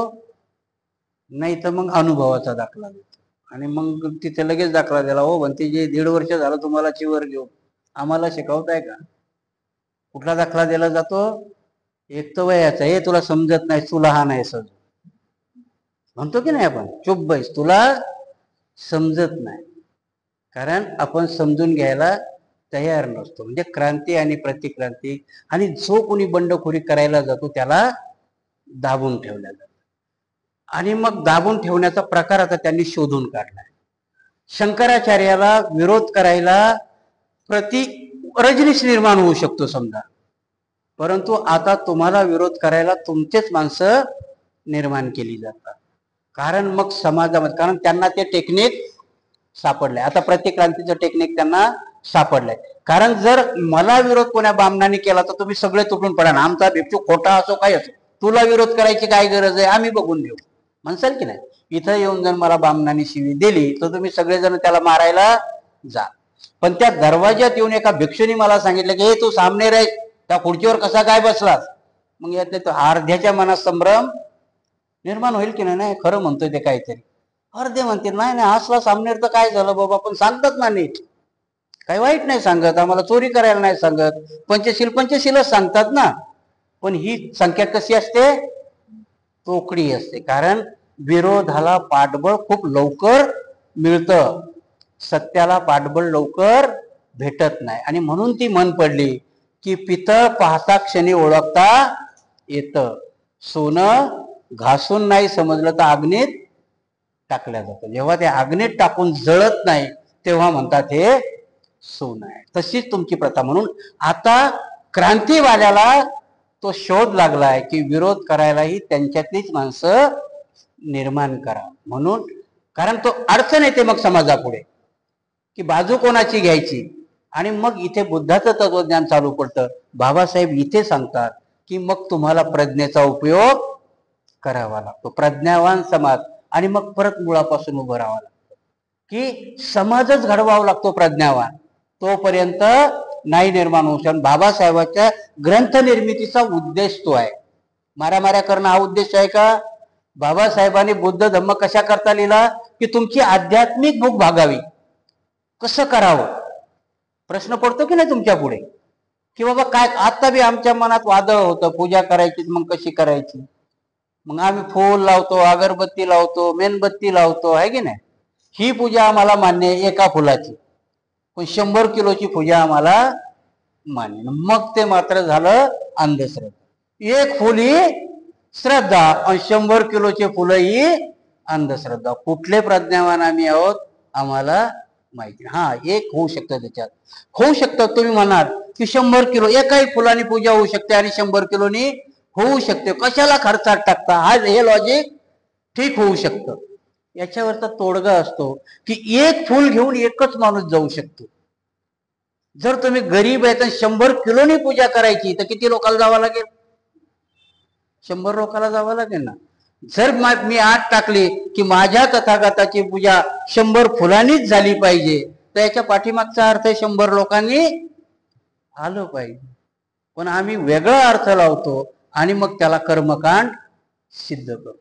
Speaker 1: नाही तर मग अनुभवाचा दाखला देतो. आणि मग तिथे लगेच दाखला दिला, हो म्हणते जे 1.5 वर्ष झालं तुम्हाला चिवर घेऊ, आम्हाला शिकवताय का? कुठला दाखला दिला जातो, एक तर वयाचा, हे तुला समजत नाही, तू लहान आहेस म्हणतो की नाही आपण, चुप बैस, तुला समजत नाही. कारण आपण समजून घ्यायला तयार नसतो. म्हणजे क्रांती आणि प्रतिक्रांती आणि जो कोणी बंडखोरी करायला जातो त्याला दाबून ठेवल्या जातं. आणि मग दाबून ठेवण्याचा प्रकार आता त्यांनी शोधून काढलाय. शंकराचार्याला विरोध करायला रजनीश निर्माण होऊ शकतो समजा, परंतु आता तुम्हाला विरोध करायला तुमचेच माणसं निर्माण केली जातात. कारण मग समाजामध्ये, कारण त्यांना ते टेक्निक सापडलंय, आता प्रतिक्रांतीचं टेक्निक त्यांना सापडलंय. कारण जर मला विरोध कोण्या बामणाने केला तर तुम्ही सगळे तुटून पडा ना, आमचा भिक्षू खोटा असो काही असो, तुला विरोध करायची काय गरज आहे, आम्ही बघून देऊ म्हणसाल की नाही. इथं येऊन जर मला बामणाने शिवी दिली तर तुम्ही सगळेजण त्याला मारायला जा. पण त्या दरवाज्यात येऊन एका भिक्षूने मला सांगितलं की हे तू सामने रे, त्या खुर्चीवर कसा काय बसलास, मग यातले तो अर्ध्याच्या मनात संभ्रम निर्माण होईल की नाही, खरं म्हणतोय ते काहीतरी. अर्धे म्हणते नाही नाही असला सामनेर तर काय झालं बाबा, पण सांगतात ना नीट, काही वाईट नाही सांगत, आम्हाला चोरी करायला नाही सांगत, पंचशीलच सांगतात ना. पण ही संख्या कशी असते, तोकडी असते. कारण विरोधाला पाठबळ खूप लवकर मिळतं, सत्याला पाठबळ लवकर भेटत नाही. आणि म्हणून ती म्हण पडली की पितळ पाहता क्षणी ओळखता येतं, सोनं घासून नाही समजलं तर अग्नीत टाकल्या जातं. जेव्हा ते अग्नीत टाकून जळत नाही तेव्हा म्हणतात हे सोनं आहे. तशीच तुमची प्रथा. म्हणून आता क्रांतीवाल्याला तो शोध लागलाय की विरोध करायलाही त्यांच्यातलीच माणसं निर्माण करा म्हणून. कारण तो अडचण येते मग समाजापुढे की बाजू कोणाची घ्यायची. आणि मग इथे बुद्धाचं तत्वज्ञान चालू पडतं. बाबासाहेब इथे सांगतात की मग तुम्हाला प्रज्ञेचा उपयोग करावा लागतो, प्रज्ञावान समाज. आणि मग परत मुळापासून उभं राहावं लागतं की समाजच घडवावा लागतो प्रज्ञावान, तोपर्यंत नाही निर्माण होऊ शकत. बाबासाहेबांच्या ग्रंथ निर्मितीचा उद्देश तो आहे. मारामाऱ्या करणं हा उद्देश आहे का? बाबासाहेबांनी बुद्ध धम्म कशा करता लिहिला की तुमची आध्यात्मिक भूक भागावी. कसं करावं प्रश्न पडतो की नाही तुमच्या पुढे, की बाबा काय. आता बी आमच्या मनात वादळ होतं, पूजा करायची मग कशी करायची. मग आम्ही फूल लावतो, अगरबत्ती लावतो, मेणबत्ती लावतो, आहे की नाही. ही पूजा आम्हाला मान्य आहे एका फुलाची, पण 100 किलोची पूजा आम्हाला मान्य. मग ते मात्र झालं अंधश्रद्धा. एक फुल ही श्रद्धा आणि 100 किलोचे फुलं ही अंधश्रद्धा. कुठले प्रज्ञावान आम्ही आहोत आम्हाला माहिती हा एक होऊ शकतं त्याच्यात होऊ शकतं. तुम्ही म्हणाल की 100 किलो एकाही फुलानी पूजा होऊ शकते आणि 100 किलोनी होऊ शकते, कशाला खर्चात टाकता, हा हे लॉजिक ठीक होऊ शकतं. याच्यावरचा तोडगा असतो की एक फुल घेऊन एकच माणूस जाऊ शकतो. जर तुम्ही गरीब आहे तर 100 किलोनी पूजा करायची तर किती लोकांना जावं लागेल? 100 लोकांना जावं लागेल ना. जर मी आत टाकली की माझ्या तथागताची पूजा 100 फुलांनीच झाली पाहिजे तर याच्या पाठीमागचा अर्थ 100 लोकांनी आलं पाहिजे. पण आम्ही वेगळा अर्थ लावतो आणि मग त्याला कर्मकांड सिद्ध करतो.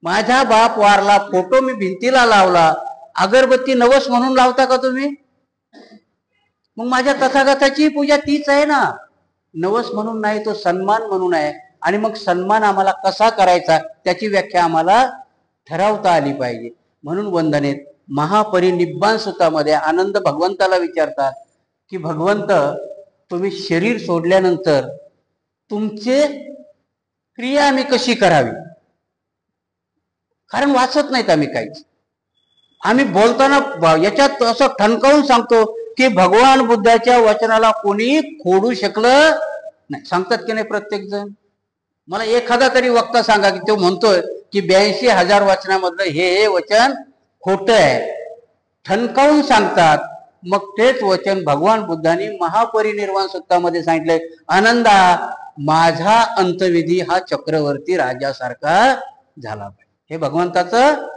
Speaker 1: माझा बाप वारला, फोटो मी भिंतीला लावला, अगरबत्ती नवस म्हणून लावता का तुम्ही? मग माझ्या तथागताची पूजा तीच आहे ना, नवस म्हणून नाही, तो सन्मान म्हणून आहे. आणि मग सन्मान आम्हाला कसा करायचा त्याची व्याख्या आम्हाला ठरवता आली पाहिजे. म्हणून वंदनेत महापरिनिब्बाण सूत्रामध्ये आनंद भगवंताला विचारतात की भगवंत, तुम्ही शरीर सोडल्यानंतर तुमचे क्रिया आम्ही कशी करावी? कारण वाचत नाहीत आम्ही काहीच. आम्ही बोलताना याच्यात असं ठणकावून सांगतो की भगवान बुद्धाच्या वचनाला कोणी खोडू शकलं नाही. सांगतात की नाही प्रत्येक जण? मला एखादा तरी वक्ता सांगा की तो म्हणतोय की 82,000 वचनामधलं हे वचन खोटं आहे. ठणकावून सांगतात. मग तेच वचन भगवान बुद्धांनी महापरिनिर्वाण सूत्रामध्ये सांगितलंय, आनंदा, माझा अंतविधी हा चक्रवर्ती राजासारखा झाला पाहिजे. हे भगवंताचं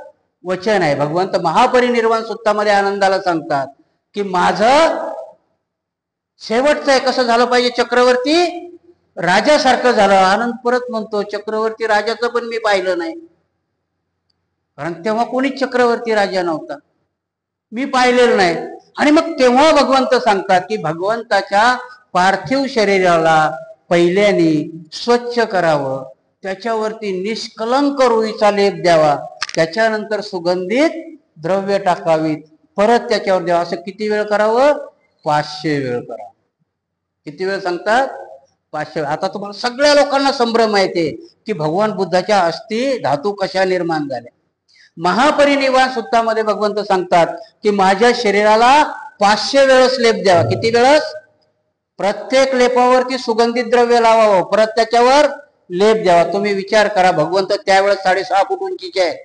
Speaker 1: वचन आहे. भगवंत महापरिनिर्वाण सूत्रामध्ये आनंदाला सांगतात की माझं शेवटचं आहे कसं झालं पाहिजे? चक्रवर्ती राजासारखं झालं. आनंद परत म्हणतो चक्रवर्ती राजाचं पण मी पाहिलं नाही, कारण तेव्हा कोणीच चक्रवर्ती राजा नव्हता, मी पाहिलेलं नाही. आणि मग तेव्हा भगवंत सांगतात की भगवंताच्या पार्थिव शरीराला पहिल्याने स्वच्छ करावं, त्याच्यावरती निष्कलंक रुईचा लेप द्यावा, त्याच्यानंतर सुगंधित द्रव्य टाकावीत, परत त्याच्यावर द्यावा. असं किती वेळ करावं? 500 वेळ करावं. किती वेळ सांगतात? 500. आता तुम्हाला सगळ्या लोकांना संभ्रम माहिती की भगवान बुद्धाच्या अस्थी धातू कशा निर्माण झाल्या. महापरिनिर्वाण सूत्रामध्ये भगवंत सांगतात की माझ्या शरीराला 500 वेळस लेप द्यावा. किती वेळस? प्रत्येक लेपावरती सुगंधित द्रव्य लावावं, परत त्याच्यावर लेप द्यावा. तुम्ही विचार करा, भगवंत त्यावेळेस 6.5 फूट उंचीचे आहे.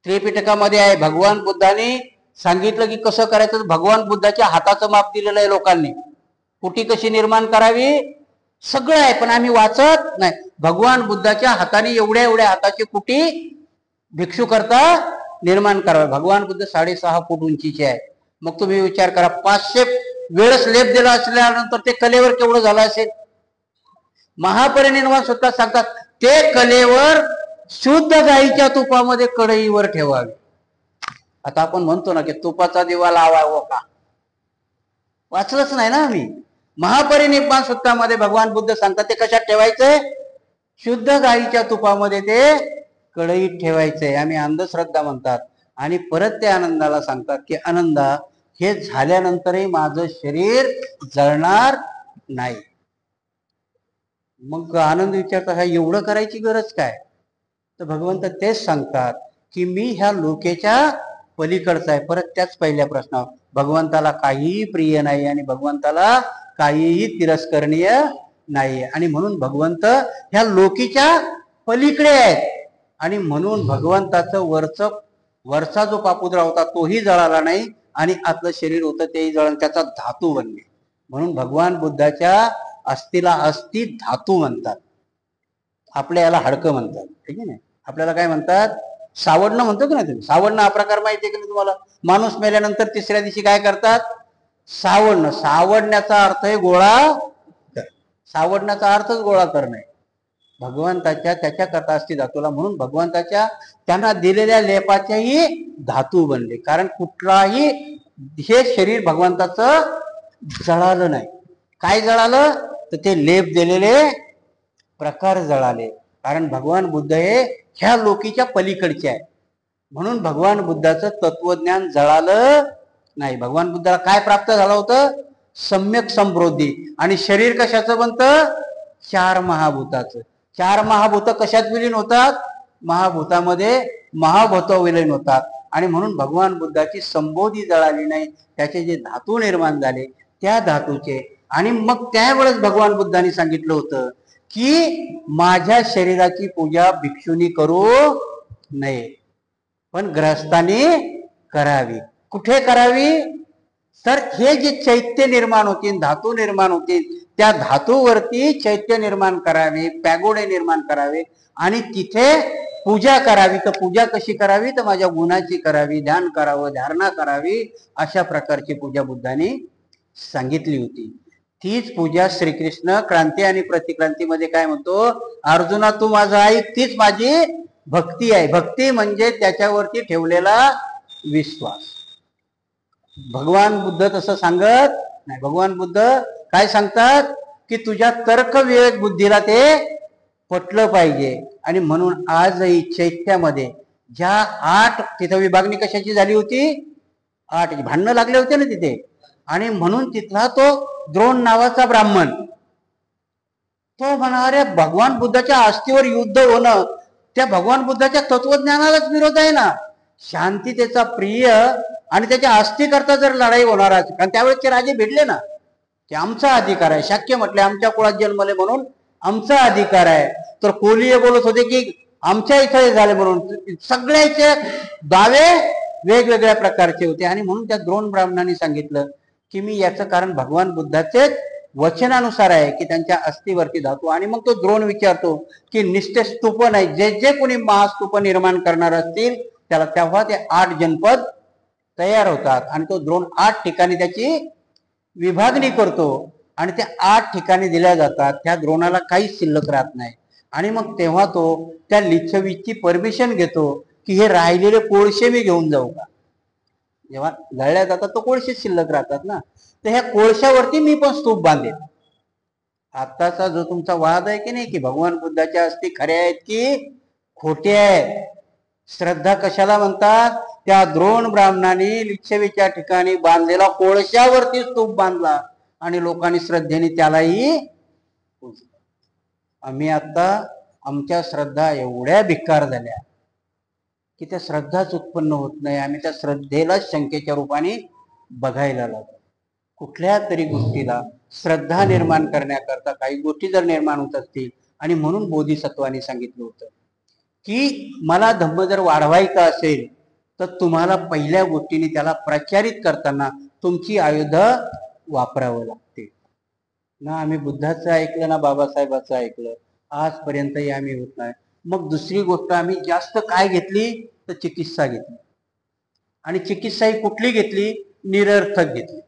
Speaker 1: त्रिपिटकामध्ये आहे. भगवान बुद्धांनी सांगितलं की कसं करायचं. भगवान बुद्धाच्या हाताचं माप दिलेलं आहे लोकांनी. कुटी कशी निर्माण करावी सगळं आहे, पण आम्ही वाचत नाही. भगवान बुद्धाच्या हाताने एवढ्या एवढ्या हाताची कुटी भिक्षू करता निर्माण करावी. भगवान बुद्ध 6.5 फूट उंचीचे आहे. मग तुम्ही विचार करा, 500 वेळस लेप दिला असल्यानंतर ते कलेवर केवढं झालं असेल. महापरिनिर्वाण सूत्रात सांगतात ते कलेवर शुद्ध गाईच्या तुपामध्ये कढईवर ठेवावे. आता आपण म्हणतो ना की तुपाचा दिवा लावावा का? वाचलंच नाही ना आम्ही. महापरिनिर्वाण सूत्रामध्ये भगवान बुद्ध सांगतात ते कशात ठेवायचंय? शुद्ध गाईच्या तुपामध्ये ते कढईत ठेवायचंय. आम्ही अंधश्रद्धा म्हणतात. आणि परत ते आनंदाला सांगतात की आनंदा, हे झाल्यानंतरही माझं शरीर जळणार नाही. मग आनंद विचारतात हा एवढं करायची गरज काय? तर भगवंत तेच सांगतात की मी ह्या लोकेच्या पलीकडचा आहे. परत त्याच पहिल्या प्रश्नावर, भगवंताला काहीही प्रिय नाही आणि भगवंताला काहीही तिरस्करणीय नाही, आणि म्हणून भगवंत ह्या लोकीच्या पलीकडे आहेत. आणि म्हणून भगवंताचं वरचा जो पापुद्रा होता तोही जळाला नाही आणि आतलं शरीर होतं तेही जळून त्याचा धातू बनले. म्हणून भगवान बुद्धाच्या अस्थिला अस्थि धातू म्हणतात. आपल्या याला हाडकं म्हणतात. ठीक आहे ना? आपल्याला काय म्हणतात? सावडणं म्हणतो की नाही तुम्ही? सावडणं हा प्रकार माहिती आहे की नाही तुम्हाला? माणूस मेल्यानंतर तिसऱ्या दिवशी काय करतात? सावडणं. सावडण्याचा अर्थ आहे गोळा कर. सावडण्याचा अर्थच गोळा करणे. भगवंताच्या त्याच्या करता असती धातूला, म्हणून भगवंताच्या त्यांना दिलेल्या लेपाच्याही धातू बनले. कारण कुठलाही हे शरीर भगवंताचं जळालं नाही. काय जळालं? तर ते लेप दिलेले प्रकार जळाले. कारण भगवान बुद्ध हे ह्या लोकीच्या पलीकडचे आहे. म्हणून भगवान बुद्धाचं तत्वज्ञान जळालं नाही. भगवान बुद्धाला काय प्राप्त झालं होतं? सम्यक संप्रोधी. आणि शरीर कशाचं बनतं? 4 महाभूताचं. 4 महाभूत कशात विलीन होतात? महाभूतामध्ये महाभूत विलीन होतात आणि म्हणून भगवान बुद्धाची संबोधी जळाली नाही, त्याचे जे धातू निर्माण झाले त्या धातूचे. आणि मग त्यावेळेस भगवान बुद्धांनी सांगितलं होतं की माझ्या शरीराची पूजा भिक्षुनी करू नये, पण ग्रहस्थांनी करावी. कुठे करावी? तर हे जे चैत्य निर्माण होतील, धातू निर्माण होतील, त्या धातूवरती चैत्य निर्माण करावे, पॅगोडे निर्माण करावे आणि तिथे पूजा करावी. तर पूजा कशी करावी? तर माझ्या गुणाची करावी, ध्यान करावं, धारणा करावी, अशा प्रकारची पूजा बुद्धांनी सांगितली होती. तीच पूजा श्रीकृष्ण क्रांती आणि प्रतिक्रांतीमध्ये काय म्हणतो? अर्जुना तू माझा ऐक, तीच माझी भक्ती आहे. भक्ती म्हणजे त्याच्यावरती ठेवलेला विश्वास. भगवान बुद्ध तसं सांगत नाही. भगवान बुद्ध काय सांगतात की तुझ्या तर्क विवेक बुद्धीला ते पटलं पाहिजे. आणि म्हणून आजही चैत्यामध्ये ज्या 8 तिथं विभागणी कशाची झाली होती? 8 भांडणं लागले होते ना तिथे. आणि म्हणून तिथला तो द्रोण नावाचा ब्राह्मण तो म्हणणाऱ्या भगवान बुद्धाच्या अस्थीवर युद्ध होणं त्या भगवान बुद्धाच्या तत्वज्ञानालाच विरोध आहे ना. शांततेचा प्रिय आणि त्याच्या अस्थी करता जर लढाई होणार आहे, कारण त्यावेळेस ते राजे भेटले ना की आमचा अधिकार आहे, शाक्य म्हटले आमच्या कुळात जन्मले म्हणून आमचा अधिकार आहे. तर कोलीय बोलत होते की आमच्या इथे झाले म्हणून. सगळ्याचे दावे वेगवेगळ्या प्रकारचे होते. आणि म्हणून त्या द्रोण ब्राह्मणांनी सांगितलं की मी याचं कारण भगवान बुद्धाचेच वचनानुसार आहे की त्यांच्या अस्थीवरती धातू. आणि मग तो द्रोण विचारतो की निष्ठे स्तूप नाही, जे जे कोणी महास्तूप निर्माण करणार असतील त्याला तेव्हा ते 8 जनपद तयार होतात. आणि तो द्रोण 8 ठिकाणी त्याची विभागणी करतो आणि त्या 8 ठिकाणी दिल्या जातात. त्या द्रोणाला काहीच शिल्लक राहत नाही. आणि मग तेव्हा तो त्या लिच्छवीची परमिशन घेतो की हे राहिलेले कोळशे मी घेऊन जाऊ का? जेव्हा जळल्या जातात तो कोळशे शिल्लक राहतात ना, तर ह्या कोळशावरती मी पण स्तूप बांधेन. आताचा जो तुमचा वाद आहे की नाही की भगवान बुद्धाच्या अस्थी खऱ्या आहेत की खोटे आहेत, श्रद्धा कशाला म्हणतात? त्या द्रोण ब्राह्मणाने लिच्छवीच्या ठिकाणी बांधलेला कोळशावरती स्तूप बांधला आणि लोकांनी श्रद्धेने त्यालाही. आम्ही आता आमच्या श्रद्धा एवढ्या भिकार झाल्या की त्या श्रद्धाच उत्पन्न होत नाही. आम्ही त्या श्रद्धेला शंकेच्या रूपाने बघायला लागलो. कुठल्या तरी गोष्टीला श्रद्धा निर्माण करण्याकरता काही गोष्टी जर निर्माण होत असतील, आणि म्हणून बोधिसत्वाने सांगितलं होतं की मला धम्म जर वाढवायचा असेल तर तुम्हाला पहिल्या गोष्टीने त्याला प्रचारित करताना तुमची आयुध वापरावं लागते ना. आम्ही बुद्धाचं ऐकलं ना बाबासाहेबाचं ऐकलं, आजपर्यंतही आम्ही होत नाही. मग दुसरी गोष्ट आम्ही जास्त काय घेतली तर चिकित्सा घेतली. आणि चिकित्सा ही कुठली घेतली? निरर्थक घेतली.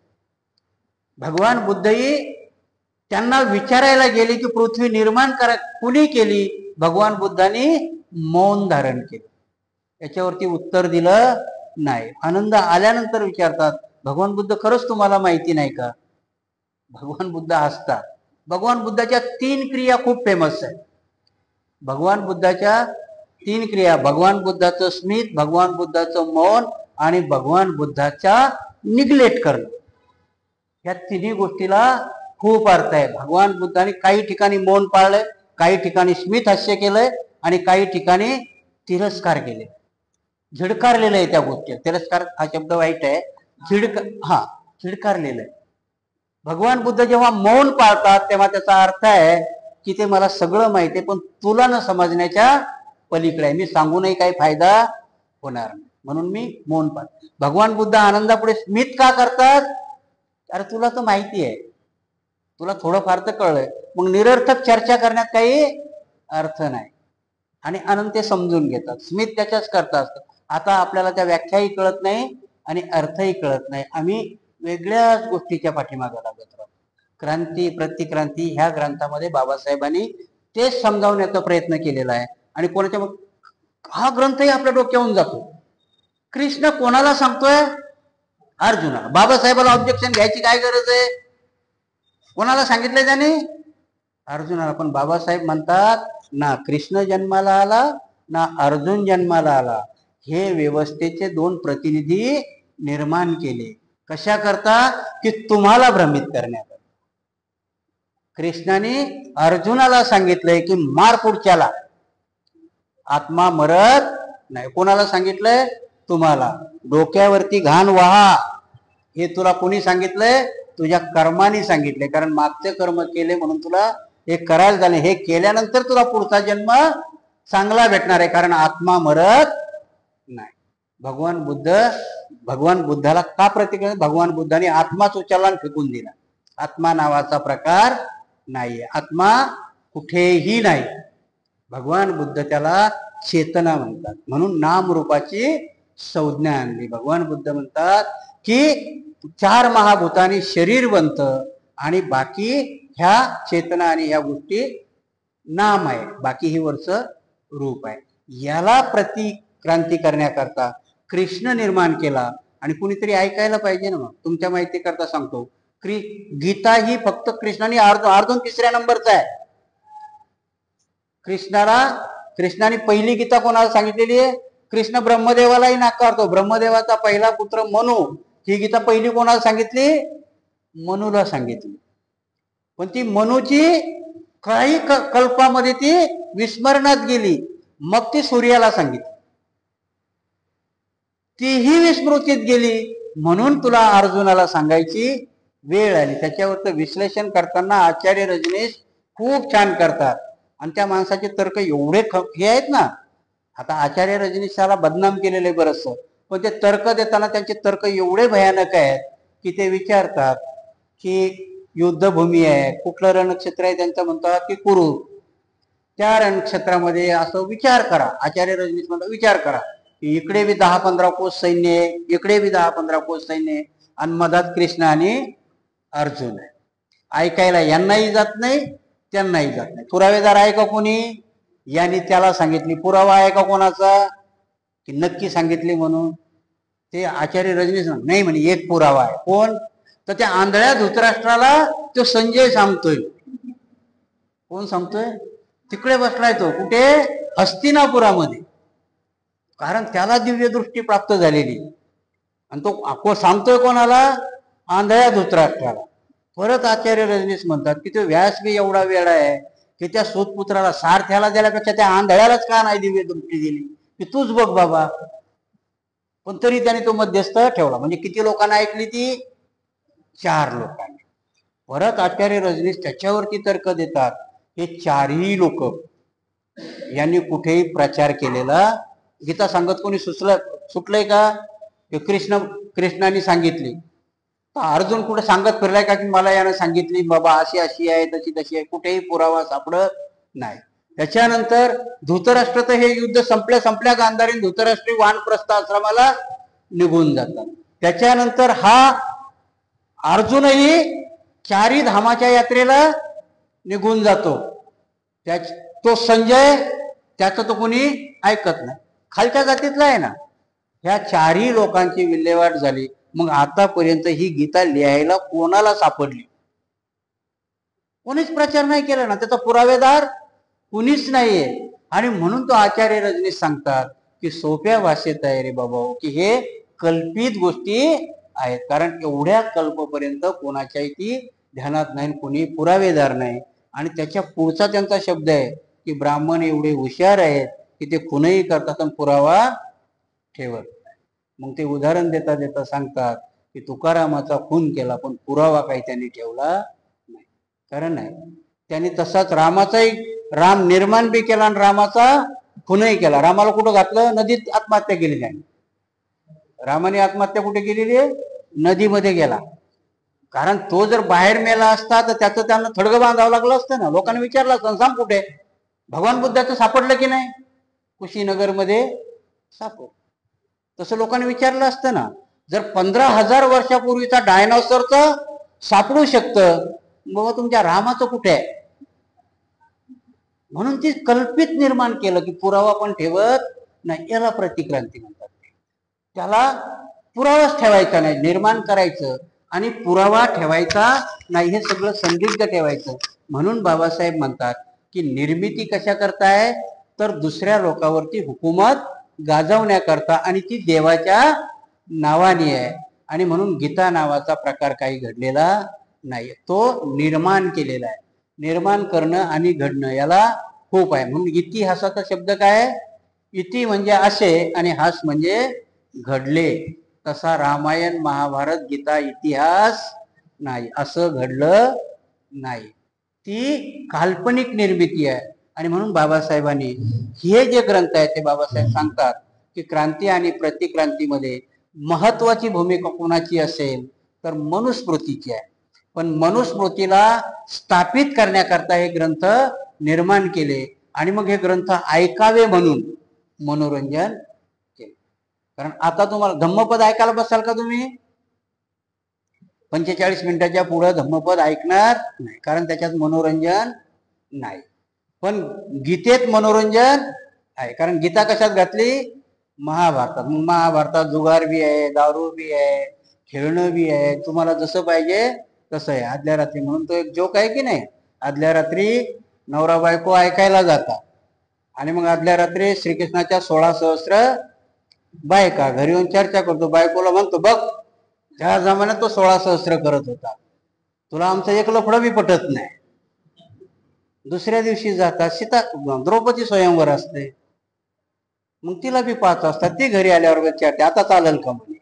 Speaker 1: भगवान बुद्धही त्यांना विचारायला गेले की पृथ्वी निर्माण कुणी केली? भगवान बुद्धांनी मौन धारण केलं, याच्यावरती उत्तर दिलं नाही. आनंद आल्यानंतर विचारतात भगवान बुद्ध खरंच तुम्हाला माहिती नाही का? भगवान बुद्ध हसतात. भगवान बुद्धाच्या 3 क्रिया खूप फेमस आहेत. भगवान बुद्धाच्या 3 क्रिया, भगवान बुद्धाचं स्मित, भगवान बुद्धाचं मौन आणि भगवान बुद्धाचा निग्लेक्ट करणं. या 3 गोष्टीला खूप अर्थ आहे. भगवान बुद्धाने काही ठिकाणी मौन पाळलंय, काही ठिकाणी स्मित हास्य केलंय आणि काही ठिकाणी तिरस्कार केले, झिडकारलेलं आहे त्या गोष्टी. तिरस्कार हा शब्द वाईट आहे, झिडकारलेलं आहे. भगवान बुद्ध जेव्हा मौन पाळतात तेव्हा त्याचा अर्थ आहे की ते मला सगळं माहिती आहे पण तुला न समजण्याच्या पलीकडे आहे, मी सांगूनही काही फायदा होणार नाही, म्हणून मी मौन पाळतो. भगवान बुद्ध आनंदापुढे स्मित का करतात? अरे तुला तर माहिती आहे, तुला थोडंफार तर कळलंय, मग निरर्थक चर्चा करण्यात काही अर्थ नाही. आणि आनंद ते समजून घेतात, स्मित त्याच्याच करता असतं. आता आपल्याला त्या व्याख्याही कळत नाही आणि अर्थही कळत नाही, आम्ही वेगळ्याच गोष्टीच्या पाठीमागे लागत राहतो. क्रांती प्रतिक्रांती ह्या ग्रंथामध्ये बाबासाहेबांनी तेच समजावण्याचा प्रयत्न केलेला आहे. आणि कोणाच्या हा ग्रंथही आपल्या डोक्यावरून जातो. कृष्ण कोणाला सांगतोय? अर्जुनाला. बाबासाहेबाला ऑब्जेक्शन घ्यायची काय गरज आहे? कोणाला सांगितलंय त्याने? अर्जुनाला. पण बाबासाहेब म्हणतात ना कृष्ण जन्माला आला ना अर्जुन जन्माला आला, हे व्यवस्थेचे 2 प्रतिनिधी निर्माण केले. कशा करता? की तुम्हाला भ्रमित करण्यात. कृष्णाने अर्जुनाला सांगितलंय की मार पुढच्याला, आत्मा मरत नाही. कोणाला सांगितलंय? तुम्हाला. डोक्यावरती घाण वाहा हे तुला कोणी सांगितलंय? तुझ्या कर्माने सांगितले. कारण मागचे कर्म केले म्हणून तुला हे करायला झाले. हे केल्यानंतर तुला पुढचा जन्म चांगला भेटणार आहे. कारण आत्मा मरत नाही. भगवान बुद्धाला का प्रतिक्रिया? भगवान बुद्धाने आत्माच उचलला आणि फेकून दिला. आत्मा नावाचा प्रकार नाहीये. आत्मा कुठेही नाही. भगवान बुद्ध त्याला चेतना म्हणतात. म्हणून नाम रूपाची संज्ञा आणली. भगवान बुद्ध म्हणतात की 4 महाभूतांनी शरीर बनतं आणि बाकी ह्या चेतना आणि ह्या गोष्टी नाम आहे. बाकी ही वरचं रूप आहे. याला प्रतिक्रांती करण्याकरता कृष्ण निर्माण केला. आणि कुणीतरी ऐकायला पाहिजे ना. मग तुमच्या माहिती करता सांगतो, गीता ही फक्त कृष्णाने अर्जुन 3ऱ्या नंबरचा आहे. कृष्णाने पहिली गीता कोणाला सांगितलेली आहे? कृष्ण ब्रह्मदेवालाही नाकारतो. ब्रह्मदेवाचा पहिला पुत्र मनू. ही गीता पहिली कोणाला सांगितली? मनूला सांगितली. पण ती मनूची काही कल्पामध्ये ती विस्मरणात गेली. मग ती सूर्याला सांगितली. तीही विस्मृतीत गेली. म्हणून तुला अर्जुनाला सांगायची वेळ आली. त्याच्यावरचं विश्लेषण करताना आचार्य रजनीश खूप छान करतात. आणि त्या माणसाचे तर्क एवढे हे आहेत ना. आता आचार्य रजनीशाला बदनाम केलेले बरंचसं, पण ते तर्क देताना त्यांचे तर्क एवढे भयानक आहेत की ते विचारतात की युद्धभूमी आहे, कुठलं रणक्षेत्र आहे त्यांचं म्हणतात की कुरु. त्या रणक्षेत्रामध्ये असं विचार करा. आचार्य रजनीश म्हणतात विचार करा की इकडे बी 10-15 कोस सैन्य आहे, इकडे बी 10-15 कोस सैन्य आहे, आणि मधात कृष्ण आणि अर्जुन आहे. ऐकायला यांनाही जात नाही, त्यांनाही जात नाही. पुरावेदार आहे का कोणी? यांनी त्याला सांगितली. पुरावा आहे का कोणाचा की नक्की सांगितली म्हणून? ते आचार्य रजनीश नाही म्हणे एक पुरावा आहे. कोण? तर त्या आंधळ्या धृतराष्ट्राला तो संजय सांगतोय. कोण सांगतोय? तिकडे बसलाय तो. कुठे? हस्तिनापुरामध्ये. कारण त्याला दिव्य दृष्टी प्राप्त झालेली. आणि तो सांगतोय कोणाला? आंधळ्या धृतराष्ट्राला. परत आचार्य रजनीश म्हणतात की तो व्यास बी एवढा वेळा आहे की त्या सूतपुत्राला सारथ्याला दिल्यापेक्षा त्या आंधळ्यालाच का नाही दिव्य दृष्टी दिली की तूच बघ बाबा. पण तरी त्याने तो मध्यस्थ ठेवला. म्हणजे किती लोकांना ऐकली ती? 4 लोकांनी. परत आचार्य रजनीश त्याच्यावरती तर्क देतात. हे 4ही लोक यांनी कुठेही प्रचार केलेला. गीता सांगत कोणी सुटलंय का? हे कृष्णाने सांगितली. तर अर्जुन कुठे सांगत फिरलाय का की मला यानं सांगितली बाबा अशी अशी आहे, तशी तशी आहे? कुठेही पुरावा सापडत नाही. त्याच्यानंतर धृतराष्ट्र तर हे युद्ध संपल्या गांधारीन धृतराष्ट्री वानप्रस्थ आश्रमाला निघून जातात. त्याच्यानंतर हा अर्जुनही 4ही धामाच्या यात्रेला निघून जातो. तो संजय त्याचं तो कोणी ऐकत नाही. खालच्या जातीतला आहे ना. ह्या 4ही लोकांची विल्हेवाट झाली. मग आतापर्यंत ही गीता लिहायला कोणाला सापडली? कोणीच प्रचार नाही केला ना. त्याचा पुरावेदार कुणीच नाहीये. आणि म्हणून तो आचार्य रजनीश सांगतात की सोप्या भाषेत आहे रे बाबा की हे कल्पित गोष्टी आहेत. कारण एवढ्या कल्पपर्यंत कोणाच्याही ती ध्यानात नाही, कोणी पुरावेदार नाही. आणि त्याच्या पुढचा त्यांचा शब्द आहे की ब्राह्मण एवढे हुशार आहेत की ते खूनही करतात आणि पुरावा ठेवत. मग ते उदाहरण देता देता सांगतात की तुकारामाचा खून केला पण पुरावा काही त्यांनी ठेवला नाही. कारण नाही त्यांनी तसाच राम निर्माण बी केला आणि रामाचा खूनही केला. रामाला कुठं घातलं? नदीत आत्महत्या केली त्यांनी. रामाने आत्महत्या कुठे केलेली आहे? नदीमध्ये गेला. कारण तो जर बाहेर मेला असता तर त्याचं त्यांना थडगं बांधावं लागलं असतं ना. लोकांनी विचारलं असतं सांग कुठे? भगवान बुद्धाचं सापडलं की नाही? कुशीनगर मध्ये सापडलं. तसं लोकांनी विचारलं असतं ना. जर 15,000 वर्षापूर्वीचा डायनॉसॉरचं सापडू शकतं, बाबा तुमच्या रामाचं कुठे आहे? म्हणून ती कल्पित निर्माण केलं की पुरावा पण ठेवत नाही. याला प्रतिक्रांती म्हणतात. त्याला पुरावाच ठेवायचा नाही, निर्माण करायचं आणि पुरावा ठेवायचा नाही. हे सगळं संदिग्ध ठेवायचं. म्हणून बाबासाहेब म्हणतात की निर्मिती कशा करताय? तर दुसऱ्या लोकांवरती हुकूमत गाजवण्याकरता, आणि ती देवाच्या नावाने आहे. आणि म्हणून गीता नावाचा प्रकार काही घडलेला नाही, तो निर्माण केलेला आहे. निर्माण करणं आणि घडणं याला खूप आहे. म्हणून इतिहासाचा शब्द काय आहे? इति म्हणजे असे आणि हास म्हणजे घडले. तसा रामायण महाभारत गीता इतिहास नाही, असं घडलं नाही. ती काल्पनिक निर्मिती आहे. आणि म्हणून बाबासाहेबांनी हे जे ग्रंथ आहेत ते बाबासाहेब सांगतात की क्रांती आणि प्रतिक्रांतीमध्ये महत्वाची भूमिका कोणाची असेल तर मनुस्मृतीची आहे. पण मनुस्मृतीला स्थापित करण्याकरता हे ग्रंथ निर्माण केले आणि मग हे ग्रंथ ऐकावे म्हणून मनोरंजन केले. कारण आता तुम्हाला धम्मपद ऐकायला बसाल का तुम्ही? 45 मिनिटाच्या पुढे धम्मपद ऐकणार नाही, कारण त्याच्यात मनोरंजन नाही. पण गीतेत मनोरंजन आहे, कारण गीता कशात घातली? महाभारतात. मग महाभारतात जुगार बी आहे, दारू बी आहे, खेळणं बी आहे, तुम्हाला जसं पाहिजे तसं आहे. आदल्या रात्री म्हणून तो एक जोक आहे की नाही, आदल्या रात्री नवरा बायको ऐकायला जातात आणि मग आदल्या रात्री श्रीकृष्णाच्या 16 सहस्त्र बायका घरी येऊन चर्चा करतो. बायकोला म्हणतो, बघ त्या जमान्यात तो 16 सहस्त्र करत होता, तुला आमचं एक लफडं बी पटत नाही. दुसऱ्या दिवशी जातात, सीता द्रौपदी स्वयंवर असते, मग तिला बी 5 असतात. ती घरी आल्यावर विचारते, आता चालेल का म्हणे,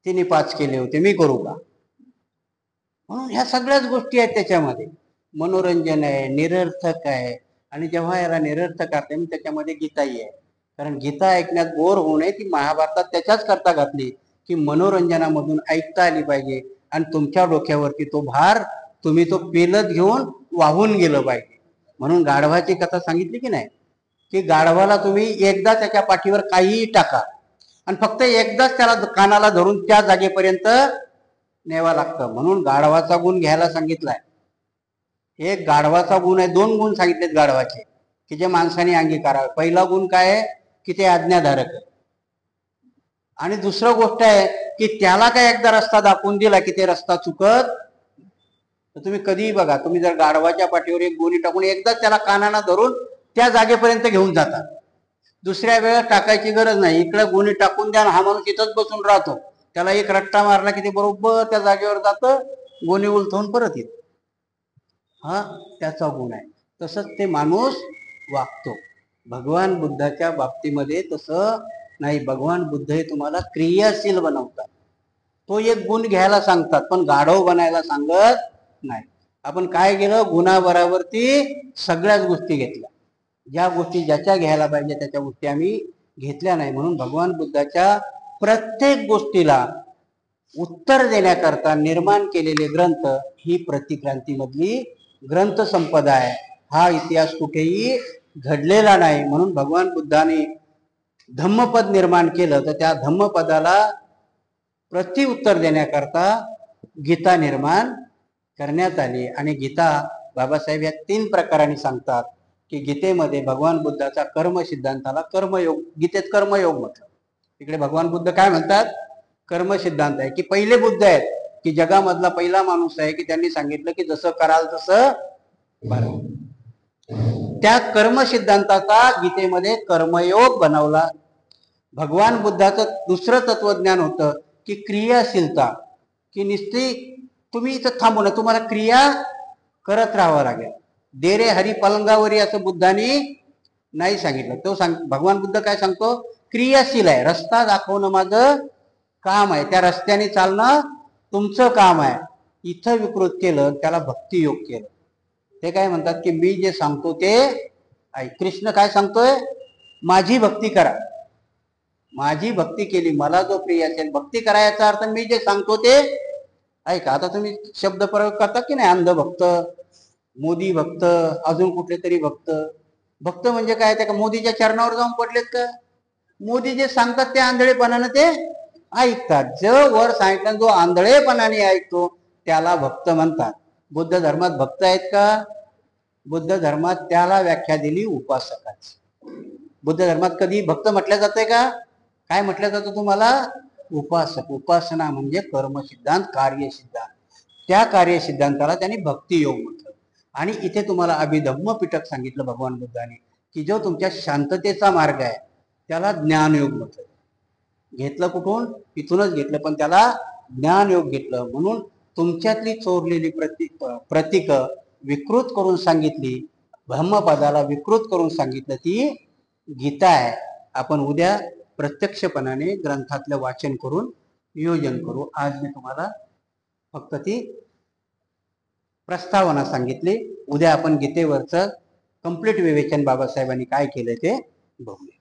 Speaker 1: तिने 5 केले होते, मी करू का? म्हणून ह्या सगळ्याच गोष्टी आहेत त्याच्यामध्ये. मनोरंजन आहे, निरर्थक आहे. आणि जेव्हा याला निरर्थक करते मी त्याच्यामध्ये गीताही आहे. कारण गीता ऐकण्यात बोर होऊ नये ती महाभारतात त्याच्याच करता घातली की मनोरंजनामधून ऐकता आली पाहिजे आणि तुमच्या डोक्यावरती तो भार तुम्ही तो पेलत घेऊन वाहून गेलं पाहिजे. म्हणून गाढवाची कथा सांगितली की नाही, की गाढवाला तुम्ही एकदा त्याच्या पाठीवर काहीही टाका आणि फक्त एकदाच त्याला कानाला धरून त्या जागेपर्यंत न्यावा लागतं. म्हणून गाढवाचा गुण घ्यायला सांगितलाय. एक गाढवाचा गुण आहे, 2 गुण सांगितलेत गाढवाचे की जे माणसाने अंगीकारावे. पहिला गुण काय आहे की ते आज्ञाधारक आहे. आणि दुसरं गोष्ट आहे की त्याला काय एकदा रस्ता दाखवून दिला की ते रस्ता चुकत. तर तुम्ही कधीही बघा, तुम्ही जर गाढवाच्या पाठीवर एक गोणी टाकून एकदाच त्याला कानाला धरून त्या जागेपर्यंत घेऊन जातात, दुसऱ्या वेळेस टाकायची गरज नाही. इकडे गोणी टाकून द्या, हा माणूस इथंच बसून राहतो, त्याला एक रट्टा मारला की ते बरोबर त्या जागेवर जातं, गोणी उलटवून परत येत. हा त्याचा गुण आहे. तसंच ते माणूस वागतो. भगवान बुद्धाच्या बाबतीमध्ये तसं नाही. भगवान बुद्ध हे तुम्हाला क्रियाशील बनवतात, तो एक गुण घ्यायला सांगतात, पण गाढव बनायला सांगत नाही. आपण काय केलं, गुणाबरावरती सगळ्याच गोष्टी घेतल्या. ज्या गोष्टी ज्याच्या घ्यायला पाहिजे त्याच्या गोष्टी आम्ही घेतल्या नाही. म्हणून भगवान बुद्धाच्या प्रत्येक गोष्टीला उत्तर देण्याकरता निर्माण केलेले ग्रंथ ही प्रतिक्रांतीमधली ग्रंथ संपदा आहे. हा इतिहास कुठेही घडलेला नाही. म्हणून भगवान बुद्धाने धम्मपद निर्माण केलं, तर त्या धम्मपदाला प्रत्युत्तर देण्याकरता गीता निर्माण करण्यात आली. आणि गीता बाबासाहेब या 3 प्रकाराने सांगतात की गीतेमध्ये भगवान बुद्धाचा कर्म सिद्धांताला कर्मयोग, गीतेत कर्मयोग म्हटलं. इकडे भगवान बुद्ध काय म्हणतात, कर्म सिद्धांत आहे. की पहिले बुद्ध आहेत की जगामधला पहिला माणूस आहे की त्यांनी सांगितलं की जसं कराल तसं बरं. त्या कर्म सिद्धांताचा गीतेमध्ये कर्मयोग बनवला. भगवान बुद्धाचं दुसरं तत्वज्ञान होतं की क्रियाशीलता, की नुसती तुम्ही इथं थांबू नये, तुम्हाला क्रिया करत राहावं लागेल. दे रे हरी पलंगावरी असं बुद्धांनी नाही सांगितलं. तो भगवान बुद्ध काय सांगतो, क्रियाशील आहे. रस्ता दाखवणं माझं काम आहे, त्या रस्त्याने चालणं तुमचं काम आहे. इथं विकृत केलं त्याला भक्तियोग केलं. ते काय म्हणतात की मी जे सांगतो ते ऐक. कृष्ण काय सांगतोय, माझी भक्ती करा. माझी भक्ती केली, मला जो प्रिय असेल भक्ती करायचा अर्थ मी जे सांगतो ते ऐका. आता तुम्ही शब्द प्रयोग करता की नाही, अंधभक्त, मोदी भक्त, अजून कुठले तरी भक्त. भक्त म्हणजे काय, त्या मोदीच्या चरणावर जाऊन पडलेत का? मोदी जे सांगतात ते आंधळेपणानं ते ऐकतात. जो वर सांगितलं जो आंधळेपणाने ऐकतो त्याला भक्त म्हणतात. बुद्ध धर्मात भक्त आहेत का? बुद्ध धर्मात त्याला व्याख्या दिली उपासकाची. बुद्ध धर्मात कधी भक्त म्हटलं जातंय का? काय म्हटलं जातं तुम्हाला? उपासक. उपासना म्हणजे कर्मसिद्धांत, कार्यसिद्धांत. त्या कार्यसिद्धांताला त्यांनी भक्तियोग म्हटलं. आणि इथे तुम्हाला अभिधम्म पिटक सांगितलं भगवान बुद्धाने की जो तुमच्या शांततेचा मार्ग आहे त्याला ज्ञानयोग म्हटलं. घेतलं कुठून? इथूनच घेतलं, पण त्याला ज्ञानयोग घेतलं. म्हणून तुमच्यातली चोरलेली प्रतीक विकृत करून सांगितली, ब्रह्मपदाला विकृत करून सांगितलं, ती गीता आहे. आपण उद्या प्रत्यक्षपणाने ग्रंथातलं वाचन करून नियोजन करू. आज मी तुम्हाला फक्त ती प्रस्तावना सांगितली. उद्या आपण गीतेवरचं कंप्लीट विवेचन बाबासाहेबांनी काय केलं ते बघूया.